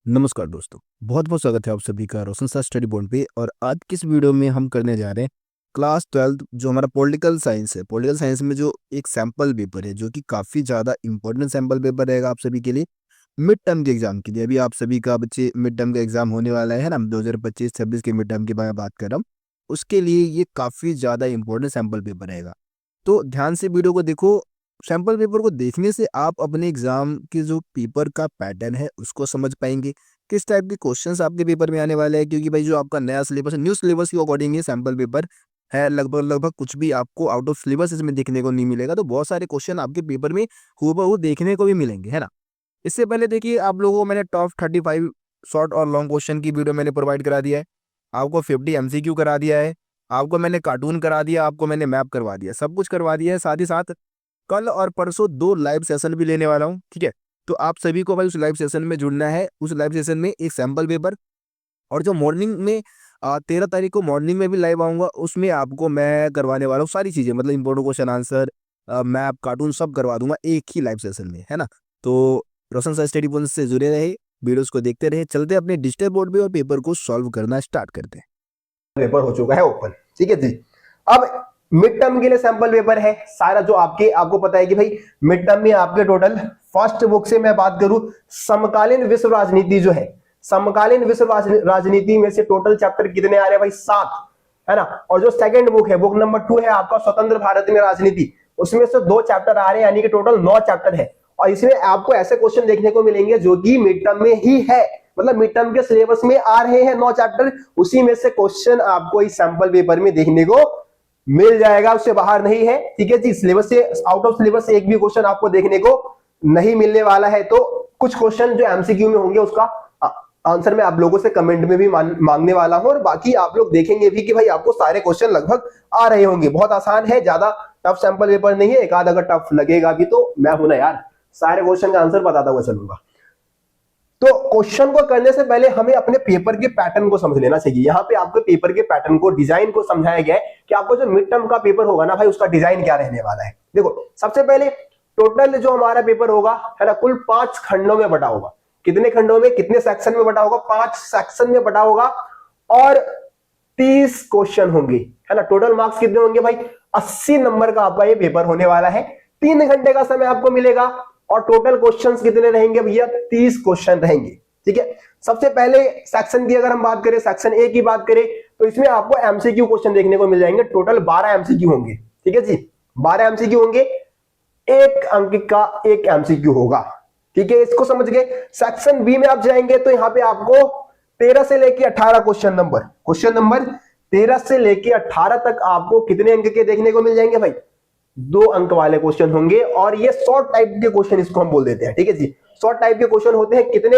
नमस्कार दोस्तों, बहुत बहुत स्वागत है आप सभी का रोशन सर स्टडी बोर्ड पे। और आज की इस वीडियो में हम करने जा रहे हैं क्लास 12 जो हमारा पॉलिटिकल साइंस है। पॉलिटिकल साइंस में जो एक सैम्पल पेपर है जो कि काफ़ी ज़्यादा इंपॉर्टेंट सैम्पल पेपर रहेगा आप सभी के लिए मिड टर्म के एग्जाम के लिए। अभी आप सभी का बच्चे मिड टर्म का एग्जाम होने वाला है ना, 2025-26 के मिड टर्म की मैं बात कर रहा हूँ। उसके लिए ये काफ़ी ज़्यादा इंपॉर्टेंट सैम्पल पेपर रहेगा, तो ध्यान से वीडियो को देखो। सैम्पल पेपर को देखने से आप अपने एग्जाम के जो पेपर का पैटर्न है उसको समझ पाएंगे, किस टाइप के क्वेश्चंस आपके पेपर में आने वाले हैं। क्योंकि भाई जो आपका नया सिलेबस है, न्यू सिलेबस के अकॉर्डिंग ये सैम्पल पेपर है। लगभग लगभग कुछ भी आपको आउट ऑफ सिलेबस इसमें देखने को नहीं मिलेगा, तो बहुत सारे क्वेश्चन आपके पेपर में हूबहू देखने को भी मिलेंगे, है ना। इससे पहले देखिए, आप लोगों को मैंने टॉप 35 शॉर्ट और लॉन्ग क्वेश्चन की वीडियो मैंने प्रोवाइड करा दिया है। आपको 50 एमसीक्यू करा दिया है, आपको मैंने कार्टून करा दिया, आपको मैंने मैप करवा दिया, सब कुछ करवा दिया है। साथ ही साथ कल और परसों 2 लाइव सेशन भी लेने वाला हूँ, ठीक है। तो आप सभी को भाई उस लाइव सेशन में जुड़ना है। उस लाइव सेशन में एक सैम्पल पेपर और जो मॉर्निंग में 13 तारीख को मॉर्निंग में भी लाइव आऊँगा, उसमें आपको मैं करवाने वाला हूँ सारी चीज़ें, मतलब important question answer, map, cartoon सब करवा दूंगा एक ही लाइव सेशन में, है ना। तो रोशन सर स्टडी पॉइंट से जुड़े रहे, वीडियोस को देखते रहे। चलते अपने डिजिटल बोर्ड पे और पेपर को सॉल्व करना स्टार्ट करते हैं। पेपर हो चुका है ओपन, ठीक है जी। अब मिड टर्म के लिए सैंपल पेपर है सारा जो आपको पता है कि भाई मिड टर्म में आपके टोटल फर्स्ट बुक से मैं बात करूं, समकालीन विश्व राजनीति जो है, समकालीन विश्व राजनीति में से टोटल चैप्टर कितने आ रहे हैं भाई? 7, है ना। और जो सेकंड बुक है, बुक नंबर 2 है आपका स्वतंत्र भारत में राजनीति, उसमें से 2 चैप्टर आ रहे हैं, यानी कि टोटल 9 चैप्टर है। और इसमें आपको ऐसे क्वेश्चन देखने को मिलेंगे जो कि मिड टर्म में ही है, मतलब मिड टर्म के सिलेबस में आ रहे हैं 9 चैप्टर, उसी में से क्वेश्चन आपको इस सैंपल पेपर में देखने को मिल जाएगा, उससे बाहर नहीं है, ठीक है जी। सिलेबस से आउट ऑफ सिलेबस एक भी क्वेश्चन आपको देखने को नहीं मिलने वाला है। तो कुछ क्वेश्चन जो एमसीक्यू में होंगे उसका आंसर मैं आप लोगों से कमेंट में भी मांगने वाला हूं, और बाकी आप लोग देखेंगे भी कि भाई आपको सारे क्वेश्चन लगभग आ रहे होंगे। बहुत आसान है, ज्यादा टफ सैंपल पेपर नहीं है। एक आध अगर टफ लगेगा भी तो मैं हूं ना यार, सारे क्वेश्चन का आंसर बताता हुआ चलूंगा। तो क्वेश्चन को करने से पहले हमें अपने पेपर के पैटर्न को समझ लेना चाहिए। यहाँ पे आपके पेपर के पैटर्न को, डिजाइन को समझाया गया है कि आपको जो मिड टर्म का पेपर होगा ना भाई, उसका डिजाइन क्या रहने वाला है। देखो, सबसे पहले टोटल जो हमारा पेपर होगा, है ना, कुल 5 खंडों में बटा होगा। कितने खंडों में, कितने सेक्शन में बटा होगा? 5 सेक्शन में बटा होगा, और 30 क्वेश्चन होंगे, है ना। टोटल मार्क्स कितने होंगे भाई? 80 नंबर का आपका ये पेपर होने वाला है। 3 घंटे का समय आपको मिलेगा, और टोटल क्वेश्चंस कितने रहेंगे भैया? 30 क्वेश्चन रहेंगे, ठीक है। सबसे पहले सेक्शन की अगर हम बात करें, सेक्शन ए की बात करें, तो इसमें आपको एमसीक्यू क्वेश्चन देखने को मिल जाएंगे। टोटल 12 एमसीक्यू होंगे, ठीक है जी, 12 एमसीक्यू होंगे। 1 अंक का 1 एमसीक्यू होगा, ठीक है, इसको समझ गए। सेक्शन बी में आप जाएंगे तो यहां पे आपको 13 से लेके 18 क्वेश्चन नंबर 13 से लेके 18 तक आपको कितने अंक के देखने को मिल जाएंगे भाई? 2 अंक वाले क्वेश्चन होंगे। और ये शॉर्ट टाइप के क्वेश्चन इसको हम बोल देते हैं, ठीक है जी। शॉर्ट टाइप के क्वेश्चन होते हैं। कितने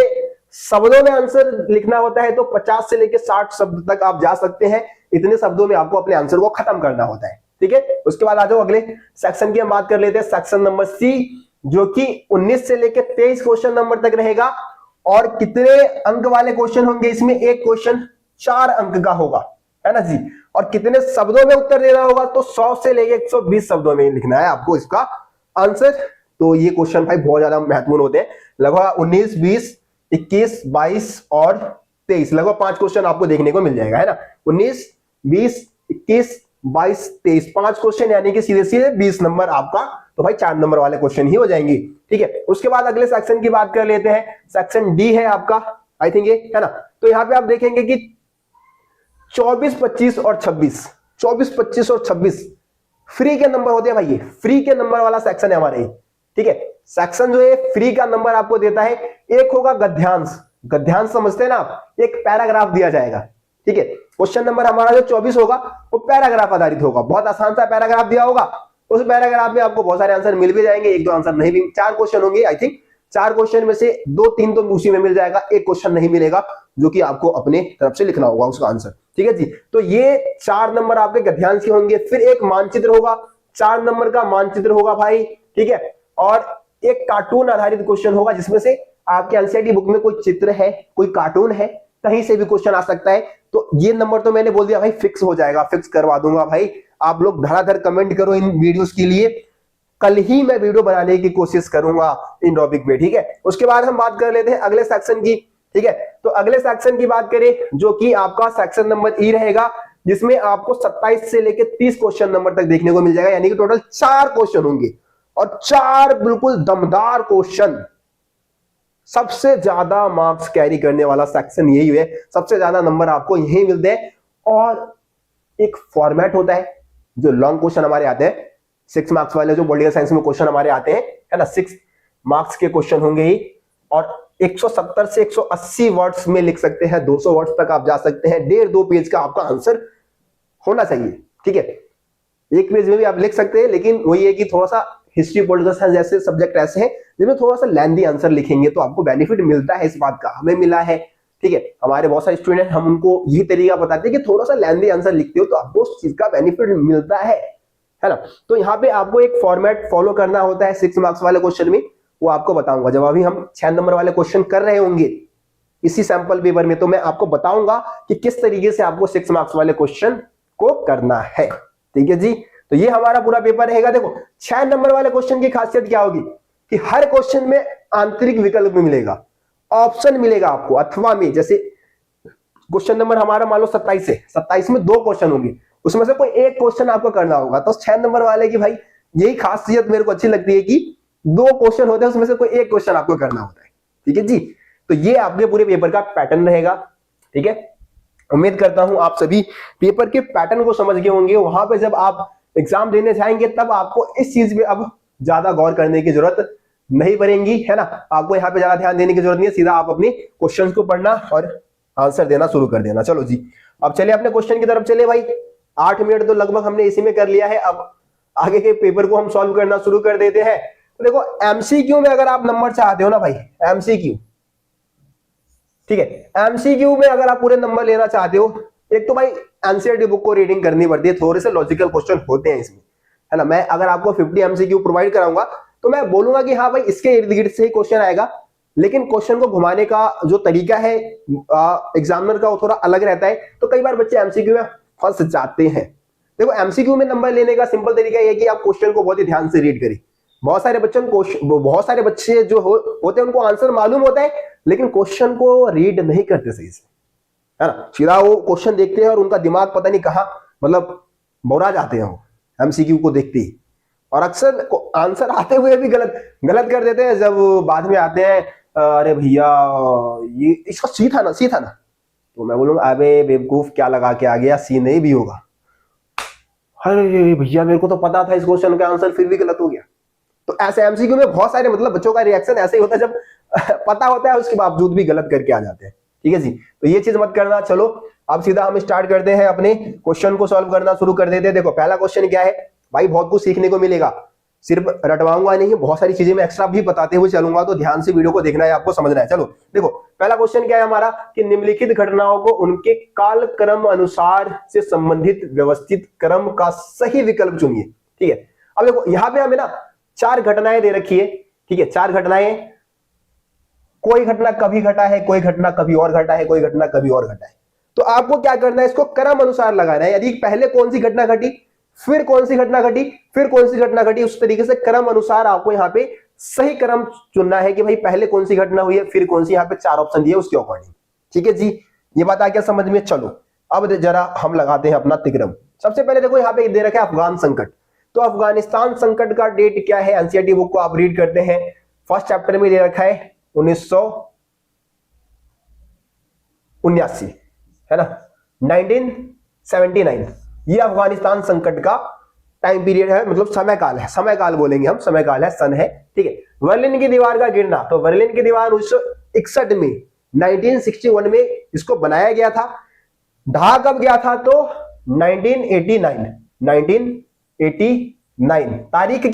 शब्दों में आंसर लिखना होता है? तो 50 से लेके 60 शब्द तक आप जा सकते हैं। इतने शब्दों में आपको अपने आंसर को खत्म करना होता है, ठीक है। उसके बाद आ जाओ अगले सेक्शन की हम बात कर लेते हैं, सेक्शन नंबर सी, जो कि 19 से लेके 23 क्वेश्चन नंबर तक रहेगा। और कितने अंक वाले क्वेश्चन होंगे इसमें? एक क्वेश्चन 4 अंक का होगा, है ना जी। और कितने शब्दों में उत्तर देना होगा? तो 100 से लेके 120 शब्दों में लिखना है आपको इसका आंसर। तो ये क्वेश्चन भाई बहुत ज्यादा महत्वपूर्ण होते हैं। लगभग 19, 20, 21, 22 और 23, लगभग 5 क्वेश्चन आपको देखने को मिल जाएगा, है ना। 19, 20, 21, 22, 23, 5 क्वेश्चन, यानी कि सीधे सीधे 20 नंबर आपका, तो भाई 4 नंबर वाले क्वेश्चन ही हो जाएंगे, ठीक है। उसके बाद अगले सेक्शन की बात कर लेते हैं। सेक्शन डी है आपका, आई थिंक ये, है ना। तो यहां पे आप देखेंगे कि 24, 25 और 26, 24, 25 और 26 फ्री के नंबर होते हैं भाई। ये फ्री के नंबर वाला सेक्शन है हमारे, ठीक है। सेक्शन जो है फ्री का नंबर आपको देता है। एक होगा गद्यांश, गद्यांश समझते हैं ना आप, एक पैराग्राफ दिया जाएगा, ठीक है। क्वेश्चन नंबर हमारा जो 24 होगा वो पैराग्राफ आधारित होगा। बहुत आसान सा पैराग्राफ दिया होगा, उस पैराग्राफ में आपको बहुत सारे आंसर मिल भी जाएंगे, 1-2 आंसर नहीं भी। 4 क्वेश्चन होंगे आई थिंक, 4 क्वेश्चन में से 2-3 तो उसी में मिल जाएगा, एक क्वेश्चन नहीं मिलेगा जो कि आपको अपने तरफ से लिखना होगा उसका आंसर, ठीक है जी। तो ये 4 नंबर आपके गद्यांश के होंगे। फिर एक मानचित्र होगा, 4 नंबर का मानचित्र होगा भाई, ठीक है। और एक कार्टून आधारित क्वेश्चन होगा, जिसमें से आपके एनसीईआरटी बुक में कोई चित्र है, कोई कार्टून है, कहीं से भी क्वेश्चन आ सकता है। तो ये नंबर तो मैंने बोल दिया भाई फिक्स हो जाएगा, फिक्स करवा दूंगा भाई। आप लोग धड़ाधड़ कमेंट करो इन वीडियोस के लिए, कल ही मैं वीडियो बनाने की कोशिश करूंगा इन टॉपिक पे, ठीक है। उसके बाद हम बात कर लेते हैं अगले सेक्शन की। ठीक है, तो अगले सेक्शन की बात करें जो कि आपका सेक्शन नंबर ई रहेगा, जिसमें आपको 27 से लेकर 30 क्वेश्चन नंबर तक देखने को मिल जाएगा, यानी कि टोटल 4 क्वेश्चन होंगे और 4 बिल्कुल दमदार क्वेश्चन। सबसे ज्यादा मार्क्स कैरी करने वाला सेक्शन यही है, सबसे ज्यादा नंबर आपको यही मिलते हैं। और एक फॉर्मेट होता है जो लॉन्ग क्वेश्चन हमारे आते हैं, 6 मार्क्स वाले जो पॉलिटिकल साइंस में क्वेश्चन हमारे आते हैं, है ना, 6 मार्क्स के क्वेश्चन होंगे ही, और 170 से 180 वर्ड्स में लिख सकते हैं, 200 वर्ड्स तक आप जा सकते हैं, 1.5-2 पेज का आपका आंसर होना चाहिए। ठीक है, एक पेज में भी आप लिख सकते हैं, लेकिन वही है कि थोड़ा सा हिस्ट्री पॉलिटिकल साइंस जैसे सब्जेक्ट ऐसे हैं जिनमें थोड़ा सा लेंथी आंसर लिखेंगे तो आपको बेनिफिट मिलता है, इस बात का हमें मिला है। ठीक है, हमारे बहुत सारे स्टूडेंट, हम उनको यही तरीका बताते हैं कि थोड़ा सा लेंथी आंसर लिखते हो तो आपको उस चीज का बेनिफिट मिलता है ना। तो यहाँ पे आपको एक फॉर्मेट फॉलो करना होता है 6 मार्क्स वाले क्वेश्चन में, वो आपको बताऊंगा जब अभी हम 6 नंबर वाले क्वेश्चन कर रहे होंगे इसी सैंपल पेपर में, तो मैं आपको बताऊंगा कि किस तरीके से आपको 6 मार्क्स वाले क्वेश्चन को करना है। ठीक है जी, तो ये हमारा पूरा पेपर रहेगा। देखो 6 नंबर वाले क्वेश्चन की खासियत क्या होगी कि हर क्वेश्चन में आंतरिक विकल्प मिलेगा, ऑप्शन मिलेगा आपको, अथवा में, जैसे क्वेश्चन नंबर हमारा मान लो 27 है, 27 में 2 क्वेश्चन होंगे, उसमें से कोई एक क्वेश्चन आपको करना होगा। तो 6 नंबर वाले की भाई यही खासियत मेरे को अच्छी लगती है कि 2 क्वेश्चन होते हैं, उसमें से कोई एक क्वेश्चन आपको करना होता है। ठीक है जी, तो ये आपके पूरे पेपर का पैटर्न रहेगा। ठीक है, उम्मीद करता हूं आप सभी पेपर के पैटर्न को समझ गए होंगे। वहां पे जब आप एग्जाम देने जाएंगे तब आपको इस चीज पे अब ज्यादा गौर करने की जरूरत नहीं पड़ेगी, है ना। आपको यहाँ पे ज्यादा ध्यान देने की जरूरत नहीं है, सीधा आप अपने क्वेश्चंस को पढ़ना और आंसर देना शुरू कर देना। चलो जी, अब चले अपने क्वेश्चन की तरफ चले भाई। 8 मिनट तो लगभग हमने इसी में कर लिया है, अब आगे के पेपर को हम सॉल्व करना शुरू कर देते हैं। तो देखो एमसीक्यू में अगर आप नंबर चाहते हो ना भाई, एमसीक्यू, ठीक है, एमसीक्यू में अगर आप पूरे नंबर लेना चाहते हो, एक तो भाई एनसीईआरटी बुक को रीडिंग करनी पड़ती है, थोड़े से लॉजिकल क्वेश्चन होते हैं इसमें, है ना। मैं अगर आपको 50 एमसीक्यू प्रोवाइड कराऊंगा तो मैं बोलूंगा कि हाँ भाई इसके इर्द गिर्द से ही क्वेश्चन आएगा, लेकिन क्वेश्चन को घुमाने का जो तरीका है एग्जामिनर का वो थोड़ा अलग रहता है, तो कई बार बच्चे एमसीक्यू में फंस जाते हैं। देखो एमसीक्यू में नंबर लेने का सिंपल तरीका यह है कि आप क्वेश्चन को बहुत ही ध्यान से रीड करें। बहुत सारे बच्चे जो होते हैं उनको आंसर मालूम होता है, लेकिन क्वेश्चन को रीड नहीं करते सही से, है ना। सीधा वो क्वेश्चन देखते हैं और उनका दिमाग पता नहीं कहाँ, मतलब बौरा जाते हैं वो एमसीक्यू को देखते ही, और अक्सर आंसर आते हुए भी गलत कर देते हैं। जब बाद में आते हैं, अरे भैया ये इसका सी था ना, तो मैं बोलूंगा अबे बेवकूफ क्या लगा के आ गया, सी नहीं भी होगा। अरे भैया मेरे को तो पता था इस क्वेश्चन का आंसर, फिर भी गलत हो गया। तो ऐसे एमसीक्यू में बहुत सारे मतलब बच्चों का रिएक्शन ऐसे ही होता है, जब पता होता है उसके बावजूद भी गलत करके आ जाते हैं। ठीक है जी, तो ये चीज मत करना। चलो अब सीधा हम स्टार्ट करते हैं, अपने क्वेश्चन को सॉल्व करना शुरू कर देते हैं। देखो पहला क्वेश्चन क्या है भाई, बहुत कुछ सीखने को मिलेगा, सिर्फ रटवाऊंगा नहीं, बहुत सारी चीजें मैं एक्स्ट्रा भी बताते हुए चलूंगा, तो ध्यान से वीडियो को देखना है, आपको समझना है। चलो देखो पहला क्वेश्चन क्या है हमारा कि निम्नलिखित घटनाओं को उनके कालक्रम अनुसार से संबंधित व्यवस्थित क्रम का सही विकल्प चुनिए। ठीक है, अब देखो यहां पे हमें ना 4 घटनाएं दे रखी है। ठीक है, 4 घटनाएं, कोई घटना कभी घटा है, कोई घटना कभी और घटा है, कोई घटना कभी और घटा है। तो आपको क्या करना है, इसको क्रम अनुसार लगाना है। यदि पहले कौन सी घटना घटी, फिर कौन सी घटना घटी, फिर कौन सी घटना घटी, उस तरीके से क्रम अनुसार आपको यहाँ पे सही क्रम चुनना है कि भाई पहले कौन सी घटना हुई है, फिर कौन सी, यहाँ पे 4 ऑप्शन दिए उसके अकॉर्डिंग। ठीक है जी, ये बात आ गया समझ में। चलो अब जरा हम लगाते हैं अपना तिक्रम। सबसे पहले देखो यहाँ पे दे रखा है अफगान संकट, तो अफगानिस्तान संकट का डेट क्या है, एनसीईआरटी बुक को आप रीड करते हैं, फर्स्ट चैप्टर में दे रखा है 1979, है ना, 1979। ये अफगानिस्तान संकट का टाइम पीरियड है, मतलब समयकाल है, समयकाल बोलेंगे हम, समयकाल है, सन है। ठीक है, बर्लिन की दीवार का गिरना, तो बर्लिन की दीवार 1961 में, 1961 में इसको बनाया गया था। ढहा कब गया था, तो 1989। तारीख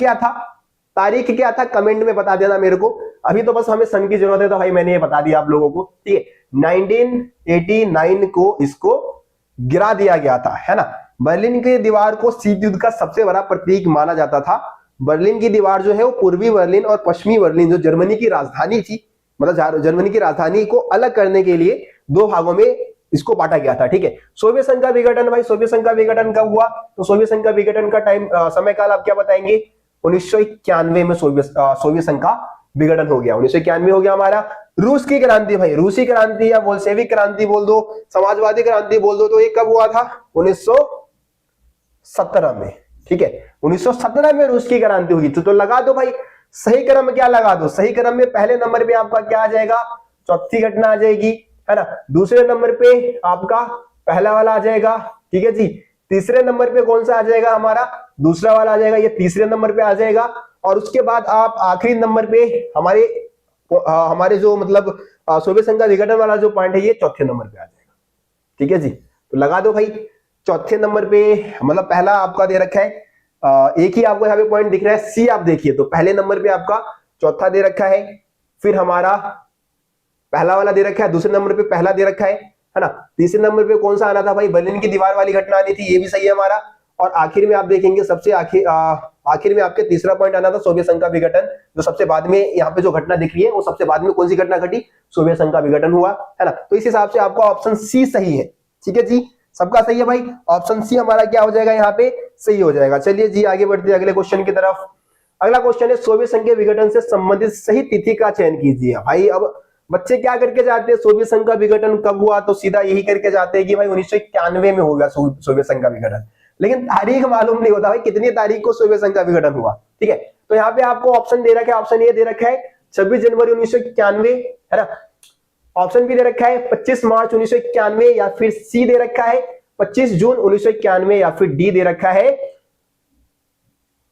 क्या था कमेंट में बता देना मेरे को, अभी तो बस हमें सन की जरूरत है, तो भाई मैंने ये बता दिया आप लोगों को। ठीक है, 1989 को इसको गिरा दिया गया था, है ना। बर्लिन की दीवार को शीत युद्ध का सबसे बड़ा प्रतीक माना जाता था। बर्लिन की दीवार जो है वो पूर्वी बर्लिन और पश्चिमी बर्लिन जो जर्मनी की राजधानी थी, मतलब जर्मनी की राजधानी को अलग करने के लिए 2 भागों में इसको बांटा गया था। ठीक है, सोवियत संघ का विघटन, भाई सोवियत संघ का विघटन कब हुआ, तो सोवियत संघ का विघटन का टाइम समयकाल आप क्या बताएंगे, 1991 में सोवियत संघ का विघटन हो गया, 1991 हो गया हमारा। रूस की क्रांति भाई, रूसी क्रांति या बोल्शेविक क्रांति बोल दो, समाजवादी क्रांति बोल दो, तो ये कब हुआ था? 1917 में। ठीक है, 1917 में रूस की क्रांति हुई। तो लगा दो भाई सही क्रम, क्या लगा दो सही क्रम में। पहले नंबर पे आपका क्या आ जाएगा? चौथी घटना आ जाएगी, है ना। दूसरे नंबर पे आपका पहला वाला आ जाएगा, ठीक है जी। तीसरे नंबर पे कौन सा आ जाएगा? हमारा दूसरा वाला आ जाएगा, ये तीसरे नंबर पे आ जाएगा। और उसके बाद आप आखिरी नंबर पे हमारे जो मतलब सोवियत संघ का विघटन वाला जो पॉइंट है, ये चौथे नंबर पे आ जाएगा। ठीक है जी, तो लगा दो भाई चौथे नंबर पे, मतलब पहला आपका दे रखा है, एक ही आपको यहाँ पे पॉइंट दिख रहा है सी। आप देखिए तो पहले नंबर पे आपका चौथा दे रखा है, फिर हमारा पहला वाला दे रखा है, दूसरे नंबर पे पहला दे रखा है ना। तीसरे नंबर पे कौन सा आना था भाई? बर्लिन की दीवार वाली घटना आनी थी, ये भी सही है हमारा। और आखिर में आप देखेंगे सबसे आखिर में आपके तीसरा पॉइंट आना था सोवियत संघ का विघटन, जो सबसे बाद में यहाँ पे जो घटना दिख रही है वो सबसे बाद में कौन सी घटना घटी? सोवियत संघ का विघटन हुआ, है ना। तो इस हिसाब से आपका ऑप्शन सी सही है। ठीक है जी, सबका सही है भाई। ऑप्शन सी हमारा क्या हो जाएगा? यहाँ पे सही हो जाएगा। चलिए जी आगे बढ़ते हैं अगले क्वेश्चन की तरफ। अगला क्वेश्चन है सोवियत संघ के विघटन से संबंधित सही तिथि का चयन कीजिए। भाई अब बच्चे क्या करके जाते हैं? सोवियत संघ का विघटन कब हुआ? तो सीधा यही करके जाते हैं कि भाई 1991 में हो गया सोवियत संघ का विघटन। लेकिन तारीख मालूम नहीं होता भाई कितनी तारीख को सोवियत संघ का विघटन हुआ। ठीक है, तो यहाँ पे आपको ऑप्शन दे रखा है, ऑप्शन ए दे रखा है 26 जनवरी 1991, है ना। ऑप्शन बी दे रखा है 25 मार्च 1991, या फिर सी दे रखा है 25 जून 1991, या फिर डी दे रखा है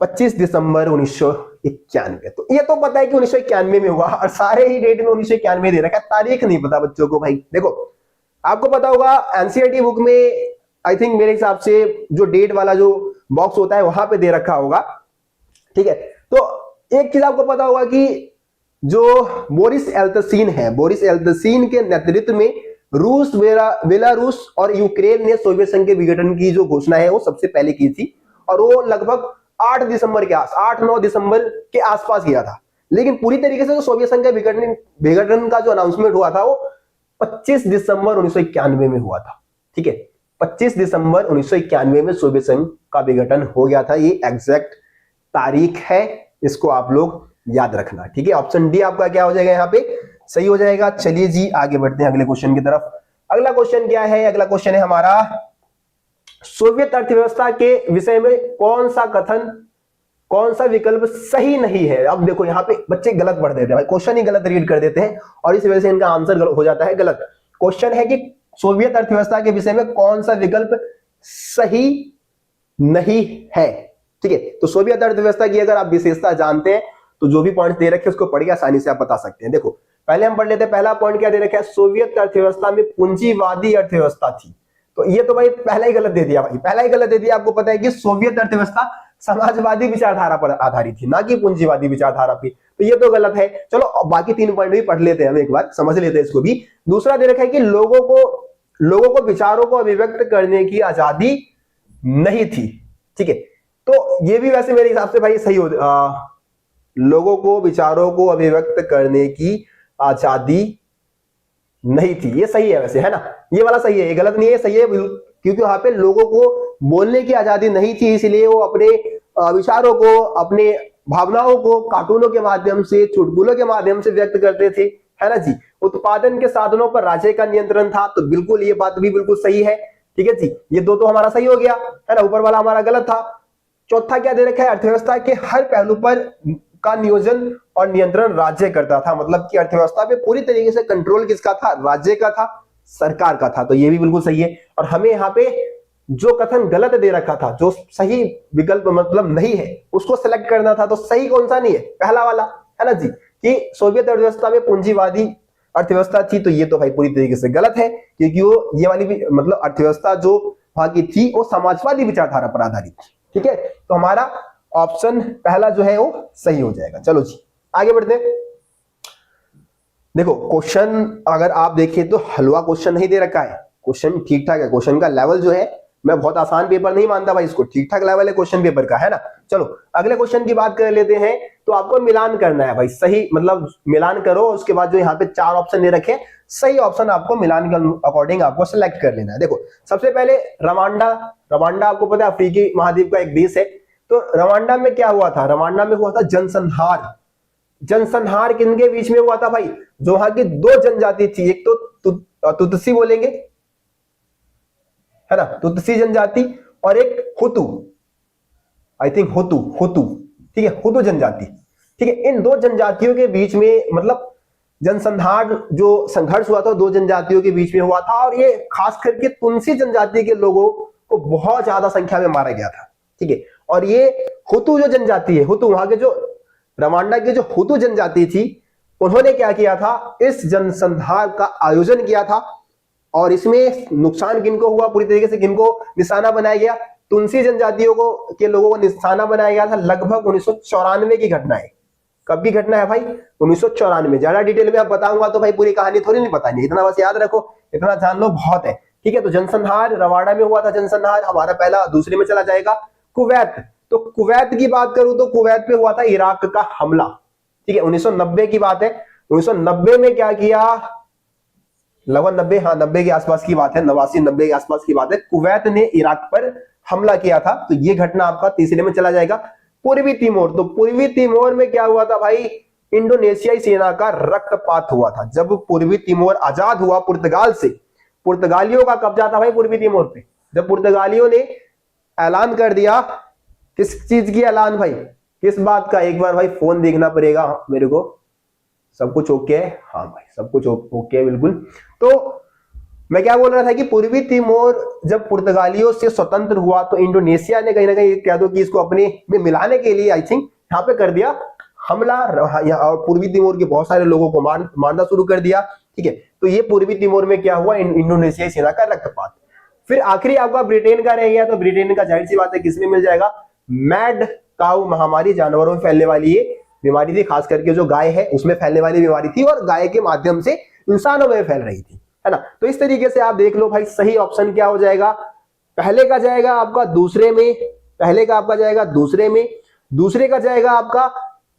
25 दिसंबर 1991। तो ये तो पता है कि 1991 में हुआ, और सारे ही डेट में 1991 दे रखा है, तारीख नहीं पता बच्चों को। भाई देखो आपको पता होगा एनसीईआरटी बुक में आई थिंक मेरे हिसाब से जो डेट वाला जो बॉक्स होता है वहां पे दे रखा होगा। ठीक है, तो एक चीज आपको पता होगा कि जो बोरिस एल्त्सीन है, बोरिस एल्त्सीन के नेतृत्व में रूस, बेलारूस और यूक्रेन ने सोवियत संघ के विघटन की जो घोषणा है वो सबसे पहले की थी। और वो लगभग 8 दिसंबर के 8-9 दिसंबर के आसपास किया था। लेकिन पूरी तरीके से जो सोवियत संघ के विघटन का जो अनाउंसमेंट हुआ था वो 25 दिसंबर 1991 में हुआ था। ठीक है, 25 दिसंबर 1991 में सोवियत संघ का विघटन हो गया था। ये एग्जैक्ट तारीख है, इसको आप लोग याद रखना। ठीक है, ऑप्शन डी आपका क्या हो जाएगा? यहाँ पे सही हो जाएगा। चलिए जी आगे बढ़ते हैं अगले क्वेश्चन की तरफ। अगला क्वेश्चन क्या है? अगला क्वेश्चन है हमारा सोवियत अर्थव्यवस्था के विषय में कौन सा कथन, कौन सा विकल्प सही नहीं है? अब देखो यहाँ पे बच्चे गलत पढ़ देते हैं भाई, क्वेश्चन ही गलत रीड कर देते हैं और इस वजह से इनका आंसर हो जाता है गलत। क्वेश्चन है कि सोवियत अर्थव्यवस्था के विषय में कौन सा विकल्प सही नहीं है। ठीक है, तो सोवियत अर्थव्यवस्था की अगर आप विशेषता जानते हैं तो जो भी पॉइंट दे रखे उसको पढ़ के आसानी से आप बता सकते हैं। देखो पहले हम पढ़ लेते हैं, पहला पॉइंट क्या दे रखा है? सोवियत अर्थव्यवस्था में पूंजीवादी अर्थव्यवस्था थी। तो ये तो भाई पहला ही गलत दे दिया भाई, पहला ही गलत दे दिया। आपको पता है कि सोवियत अर्थव्यवस्था समाजवादी विचारधारा पर आधारित थी, ना कि पूंजीवादी विचारधारा पर। तो ये तो गलत है। चलो बाकी 3 पॉइंट भी पढ़ लेते हैं, हम एक बार समझ लेते हैं इसको भी। दूसरा दे रखा है कि लोगों को विचारों को अभिव्यक्त करने की आजादी नहीं थी। ठीक है, तो ये भी वैसे मेरे हिसाब से भाई सही हो, लोगों को विचारों को अभिव्यक्त करने की आजादी नहीं थी, ये सही है वैसे, है ना। ये वाला सही है, ये गलत नहीं है, सही है, क्योंकि वहां पे लोगों को बोलने की आजादी नहीं थी, इसलिए वो अपने विचारों को, अपने भावनाओं को कार्टूनों के माध्यम से, चुटकुलों के माध्यम से व्यक्त करते थे, है ना जी। उत्पादन के साधनों पर राज्य का नियंत्रण था, तो बिल्कुल ये बात भी बिल्कुल सही है। ठीक है जी, ये दो तो हमारा सही हो गया, है ना, ऊपर वाला हमारा गलत था। चौथा क्या दे रखा है? अर्थव्यवस्था के हर पहलू पर का नियोजन और नियंत्रण राज्य करता था, मतलब कि अर्थव्यवस्था पे पूरी तरीके से कंट्रोल किसका था? राज्य का था, सरकार का था। तो ये भी बिल्कुल सही है। और हमें यहाँ पे जो कथन गलत दे रखा था, जो सही विकल्प मतलब नहीं है, उसको सिलेक्ट करना था। तो सही कौन सा नहीं है? पहला वाला, है ना जी, कि सोवियत अर्थव्यवस्था में पूंजीवादी अर्थव्यवस्था थी। तो ये तो भाई पूरी तरीके से गलत है, क्योंकि वो ये वाली भी मतलब अर्थव्यवस्था जो वहां की थी वो समाजवादी विचारधारा पर आधारित थी। ठीक है, तो हमारा ऑप्शन पहला जो है वो सही हो जाएगा। चलो जी आगे बढ़ते हैं। देखो क्वेश्चन अगर आप देखें तो हलवा क्वेश्चन नहीं दे रखा है, क्वेश्चन ठीक ठाक है। क्वेश्चन का लेवल जो है, मैं बहुत आसान पेपर नहीं मानता भाई इसको, ठीक ठाक लेवल है क्वेश्चन पेपर का, है ना। चलो अगले क्वेश्चन की बात कर लेते हैं। तो आपको मिलान करना है भाई, सही मतलब मिलान करो, उसके बाद जो यहाँ पे 4 ऑप्शन दे रखे, सही ऑप्शन आपको मिलान के अकॉर्डिंग आपको सिलेक्ट कर लेना है। देखो सबसे पहले रवांडा, रवांडा आपको पता है अफ्रीकी महाद्वीप का एक देश है। तो रवांडा में क्या हुआ था? रवांडा में हुआ था जनसंहार, जनसंहार किनके बीच में हुआ था भाई? जो वहां की दो जनजाति थी, एक तो तुतसी बोलेंगे, है ना, तुतसी जनजाति, और एक हुतू, आई थिंक हुतू, ठीक है, हुतू जनजाति, ठीक है। इन दो जनजातियों के बीच में मतलब जनसंहार जो संघर्ष हुआ था दो जनजातियों के बीच में हुआ था, और ये खास करके तुलसी जनजाति के लोगों को बहुत ज्यादा संख्या में मारा गया था, ठीक है। और ये हुतू जो जनजाति है, हुतू वहां के जो रवांडा की जो हुतू जनजाति थी, उन्होंने क्या किया था, इस जनसंहार का आयोजन किया था। और इसमें नुकसान किनको हुआ, पूरी तरीके से किनको निशाना बनाया गया? तुलसी जनजातियों को के लोगों को निशाना बनाया गया था। लगभग 1994 की घटना है। कब की घटना है भाई? 1994। ज्यादा डिटेल में आप बताऊंगा तो भाई पूरी कहानी थोड़ी नहीं बतानी, इतना बस याद रखो, इतना जान लो बहुत है, ठीक है। तो जनसंहार रवांडा में हुआ था जनसंहार, हमारा पहला। दूसरे में चला जाएगा कुवैत। तो कुवैत की बात करूं तो कुवैत पे हुआ था इराक का हमला, ठीक है, 1990 की बात है। 1990 में क्या किया, लगभग 90, हाँ 90 के आसपास की बात है, 89-90 के आसपास की बात है, कुवैत ने इराक पर हमला किया था। तो ये घटना आपका तीसरे में चला जाएगा। पूर्वी तिमोर, तो पूर्वी तिमोर में क्या हुआ था भाई? इंडोनेशियाई सेना का रक्तपात हुआ था। जब पूर्वी तिमोर आजाद हुआ पुर्तगाल से, पुर्तगालियों का कब्जा था भाई पूर्वी तिमोर पे। जब पुर्तगालियों ने ऐलान कर दिया, किस चीज की ऐलान भाई, किस बात का? एक बार भाई फोन देखना पड़ेगा मेरे को। सब कुछ ओके है? हाँ भाई सब कुछ ओके है बिल्कुल। तो मैं क्या बोल रहा था कि पूर्वी तिमोर जब पुर्तगालियों से स्वतंत्र हुआ तो इंडोनेशिया ने कहीं ना कहीं कह दो कि इसको अपने में मिलाने के लिए आई थिंक यहाँ पे कर दिया हमला, और पूर्वी तिमोर के बहुत सारे लोगों को मारना शुरू कर दिया, ठीक है। तो ये पूर्वी तिमोर में क्या हुआ, इंडोनेशियाई सेना का रक्तपात। फिर आखिरी आपका ब्रिटेन का रह गया। तो ब्रिटेन का जाहिर सी बात है किसमें मिल जाएगा? मैड काउ महामारी, जानवरों में फैलने वाली ये बीमारी थी, खास करके जो गाय है उसमें फैलने वाली बीमारी थी, और गाय के माध्यम से इंसानों में फैल रही थी, है ना। तो इस तरीके से आप देख लो भाई, सही ऑप्शन क्या हो जाएगा? पहले का जाएगा आपका दूसरे में, पहले का आपका जाएगा दूसरे में, दूसरे का जाएगा आपका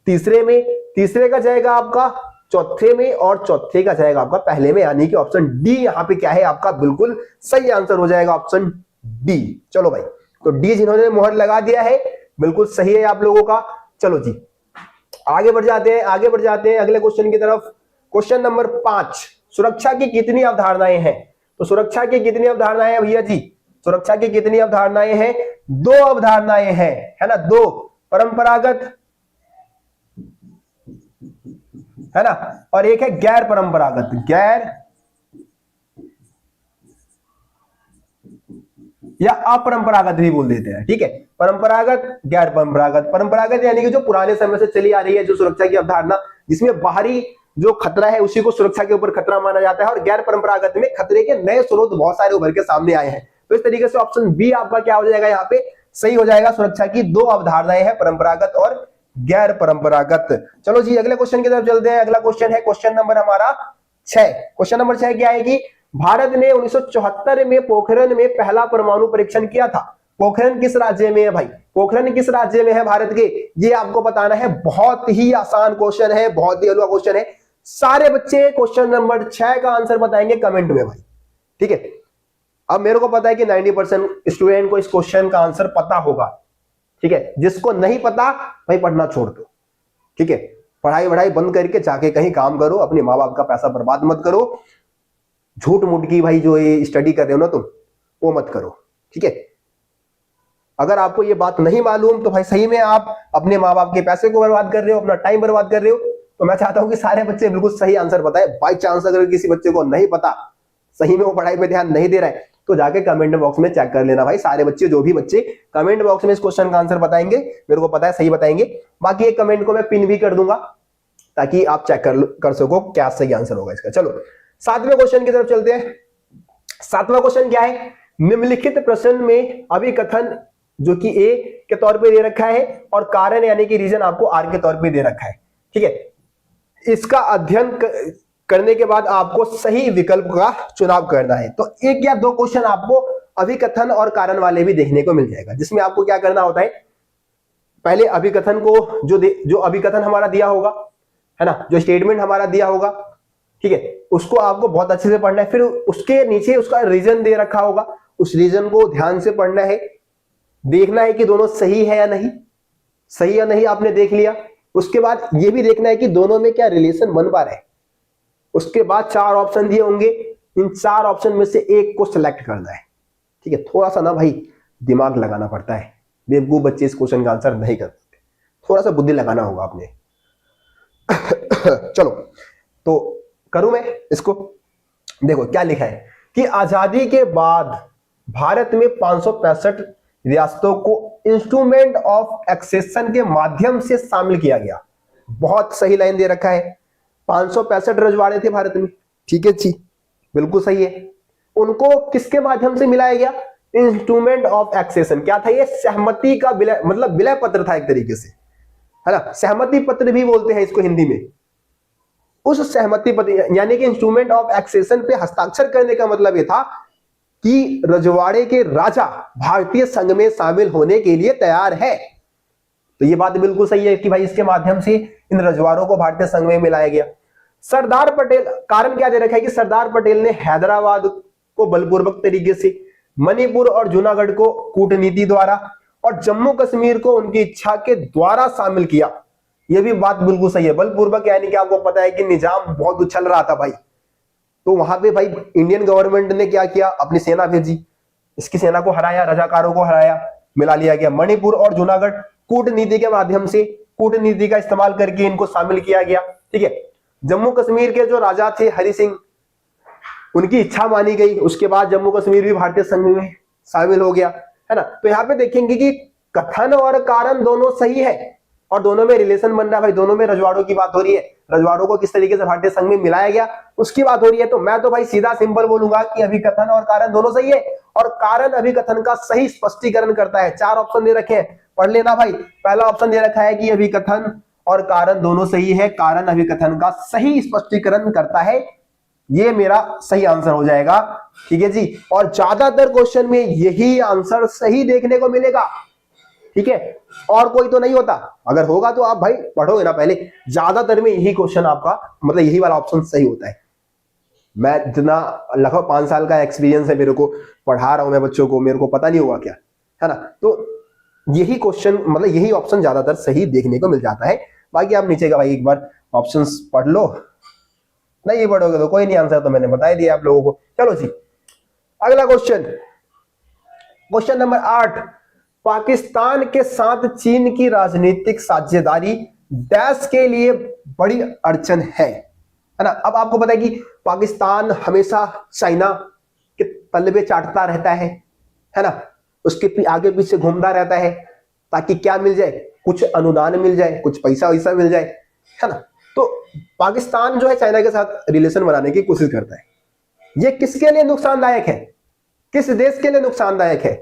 तीसरे में, तीसरे का जाएगा आपका चौथे में, और चौथे का जाएगा आपका पहले में, यानी कि ऑप्शन डी यहां पे क्या है आपका बिल्कुल सही आंसर हो जाएगा, ऑप्शन डी। चलो भाई, तो डी जिन्होंने मोहर लगा दिया है बिल्कुल सही है आप लोगों का। चलो जी आगे बढ़ जाते हैं, आगे बढ़ जाते हैं अगले क्वेश्चन की तरफ। क्वेश्चन नंबर 5, सुरक्षा की कितनी अवधारणाएं हैं? तो सुरक्षा की कितनी अवधारणाएं हैं भैया जी? सुरक्षा की कितनी अवधारणाएं हैं? 2 अवधारणाएं हैं, है ना, 2। परंपरागत, है ना, और एक है गैर परंपरागत। गैर या अपरंपरागत भी बोल देते हैं, ठीक है। परंपरागत, गैर परंपरागत। परंपरागत यानी कि जो पुराने समय से चली आ रही है जो सुरक्षा की अवधारणा, जिसमें बाहरी जो खतरा है उसी को सुरक्षा के ऊपर खतरा माना जाता है, और गैर परंपरागत में खतरे के नए स्रोत बहुत सारे उभर के सामने आए हैं। तो इस तरीके से ऑप्शन बी आपका क्या हो जाएगा, यहाँ पे सही हो जाएगा। सुरक्षा की 2 अवधारणाएं हैं, परंपरागत और गैर परंपरागत। चलो जी अगले क्वेश्चन की तरफ चलते हैं। अगला क्वेश्चन है क्वेश्चन नंबर हमारा 6। क्वेश्चन नंबर 6 क्या है कि भारत ने 1974 में पोखरण में पहला परमाणु परीक्षण किया था। पोखरण किस राज्य में है भाई? पोखरण किस राज्य में है भारत के? ये आपको बताना है। बहुत ही आसान क्वेश्चन है, बहुत ही हलवा क्वेश्चन है। सारे बच्चे क्वेश्चन नंबर 6 का आंसर बताएंगे कमेंट में भाई, ठीक है। अब मेरे को पता है कि 90% स्टूडेंट को इस क्वेश्चन का आंसर पता होगा, ठीक है। जिसको नहीं पता भाई पढ़ना छोड़ दो, ठीक है। पढ़ाई वढ़ाई बंद करके जाके कहीं काम करो, अपने माँ बाप का पैसा बर्बाद मत करो। झूठ मूठ की भाई जो ये स्टडी कर रहे हो ना तुम, वो मत करो, ठीक है। अगर आपको ये बात नहीं मालूम तो भाई सही में आप अपने माँ बाप के पैसे को बर्बाद कर रहे हो, अपना टाइम बर्बाद कर रहे हो। तो मैं चाहता हूं कि सारे बच्चे बिल्कुल सही आंसर बताएं। बाई चांस अगर किसी बच्चे को नहीं पता, सही में वो पढ़ाई पे ध्यान नहीं दे रहा है, तो जाके कमेंट बॉक्स में चेक कर लेना भाई। सारे बच्चे, जो भी बच्चे कमेंट बॉक्स में इस क्वेश्चन का आंसर बताएंगे, मेरे को पता है सही बताएंगे। बाकी एक कमेंट को मैं पिन भी कर दूंगा ताकि आप चेक कर सको क्या सही आंसर होगा इसका। चलो 7वें क्वेश्चन की तरफ चलते हैं। 7वां क्वेश्चन क्या है? निम्नलिखित प्रश्न में अभिकथन जो कि ए के तौर पे दे रखा है और कारण यानी कि रीजन आपको आर के तौर पे दे रखा है, ठीक है। इसका अध्ययन करने के बाद आपको सही विकल्प का चुनाव करना है। तो 1 या 2 क्वेश्चन आपको अभिकथन और कारण वाले भी देखने को मिल जाएगा, जिसमें आपको क्या करना होता है, पहले अभिकथन को जो अभिकथन हमारा दिया होगा, है ना, जो स्टेटमेंट हमारा दिया होगा, ठीक है, उसको आपको बहुत अच्छे से पढ़ना है। फिर उसके नीचे उसका रीजन दे रखा होगा, उस रीजन को ध्यान से पढ़ना है, देखना है कि दोनों सही है या नहीं, सही या नहीं आपने देख लिया। उसके बाद ये भी देखना है कि दोनों में क्या रिलेशन बन पा रहा है। उसके बाद 4 ऑप्शन दिए होंगे, इन 4 ऑप्शन में से एक को सिलेक्ट करना है। ठीक है, थोड़ा सा ना भाई दिमाग लगाना पड़ता है, बेवकूफ बच्चे इस क्वेश्चन का आंसर नहीं कर सकते, थोड़ा सा बुद्धि लगाना होगा आपने। चलो तो करूं मैं इसको। देखो क्या लिखा है कि आजादी के बाद भारत में 565 रियासतों को इंस्ट्रूमेंट ऑफ एक्सेशन के माध्यम से शामिल किया गया। बहुत सही लाइन दे रखा है, 565 रजवाड़े थे भारत में, ठीक है जी, बिल्कुल सही है। उनको किसके माध्यम से मिलाया गया? Instrument of accession. क्या था ये? सहमति का विलय, मतलब विलय पत्र था एक तरीके से, है ना, सहमति पत्र भी बोलते हैं इसको हिंदी में। उस सहमति पत्र यानी कि इंस्ट्रूमेंट ऑफ एक्सेशन पे हस्ताक्षर करने का मतलब ये था कि रजवाड़े के राजा भारतीय संघ में शामिल होने के लिए तैयार है। तो ये बात बिल्कुल सही है कि भाई इसके माध्यम से इन रजवाड़ों को भारतीय संघ में मिलाया गया। सरदार पटेल, कारण क्या दे रखा है कि सरदार पटेल ने हैदराबाद को बलपूर्वक तरीके से, मणिपुर और जूनागढ़ को कूटनीति द्वारा और जम्मू कश्मीर को उनकी इच्छा के द्वारा शामिल किया। यह भी बात बिल्कुल सही है, बलपूर्वक यानी कि आपको पता है कि निजाम बहुत उछल रहा था भाई, तो वहां पे भाई इंडियन गवर्नमेंट ने क्या किया? अपनी सेना भेजी, इसकी सेना को हराया, रजाकारों को हराया, मिला लिया गया। मणिपुर और जूनागढ़ कूटनीति के माध्यम से, कूटनीति का इस्तेमाल करके इनको शामिल किया गया। ठीक है, जम्मू कश्मीर के जो राजा थे हरि सिंह, उनकी इच्छा मानी गई, उसके बाद जम्मू कश्मीर भी भारतीय संघ में शामिल हो गया, है ना। तो यहाँ पे देखेंगे कि कथन और कारण दोनों सही है और दोनों में रिलेशन बन रहा है भाई, दोनों में रजवाड़ों की बात हो रही है, रजवाड़ों को किस तरीके से भारतीय संघ में मिलाया गया उसकी बात हो रही है। तो मैं तो भाई सीधा सिंपल बोलूंगा कि अभिकथन और कारण दोनों सही है, और कारण अभिकथन का सही स्पष्टीकरण करता है। 4 ऑप्शन दे रखे हैं, पढ़ लेना भाई। पहला ऑप्शन दे रखा है कि अभिकथन और कारण दोनों सही है, कारण अभिकथन का सही स्पष्टीकरण करता है, ये मेरा सही आंसर हो जाएगा। ठीक है जी, और ज्यादातर क्वेश्चन में यही आंसर सही देखने को मिलेगा। ठीक है, और कोई तो नहीं होता, अगर होगा तो आप भाई पढ़ोगे ना पहले, ज्यादातर में यही क्वेश्चन आपका, मतलब यही वाला ऑप्शन सही होता है। मैं जितना लगभग 5 साल का एक्सपीरियंस है मेरे को, पढ़ा रहा हूं मैं बच्चों को, मेरे को पता नहीं होगा क्या, है ना। तो यही क्वेश्चन, मतलब यही ऑप्शन ज्यादातर सही देखने को मिल जाता है। बाकी आप नीचे का भाई एक बार ऑप्शंस पढ़ लो, नहीं पढ़ोगे तो कोई नहीं, आंसर तो मैंने बता ही दिया आप लोगों को। चलो जी, अगला क्वेश्चन, क्वेश्चन नंबर 8, पाकिस्तान के साथ चीन की राजनीतिक साझेदारी डैश के लिए बड़ी अड़चन है ना। अब आपको पता है कि पाकिस्तान हमेशा चाइना के तलवे चाटता रहता है ना, उसके आगे पीछे घूमता रहता है ताकि क्या मिल जाए? कुछ अनुदान मिल जाए, कुछ पैसा वैसा मिल जाए, है ना। तो पाकिस्तान जो है चाइना के साथ रिलेशन बनाने की कोशिश करता है। ये किसके लिए नुकसानदायक है? किस देश के लिए नुकसानदायक है?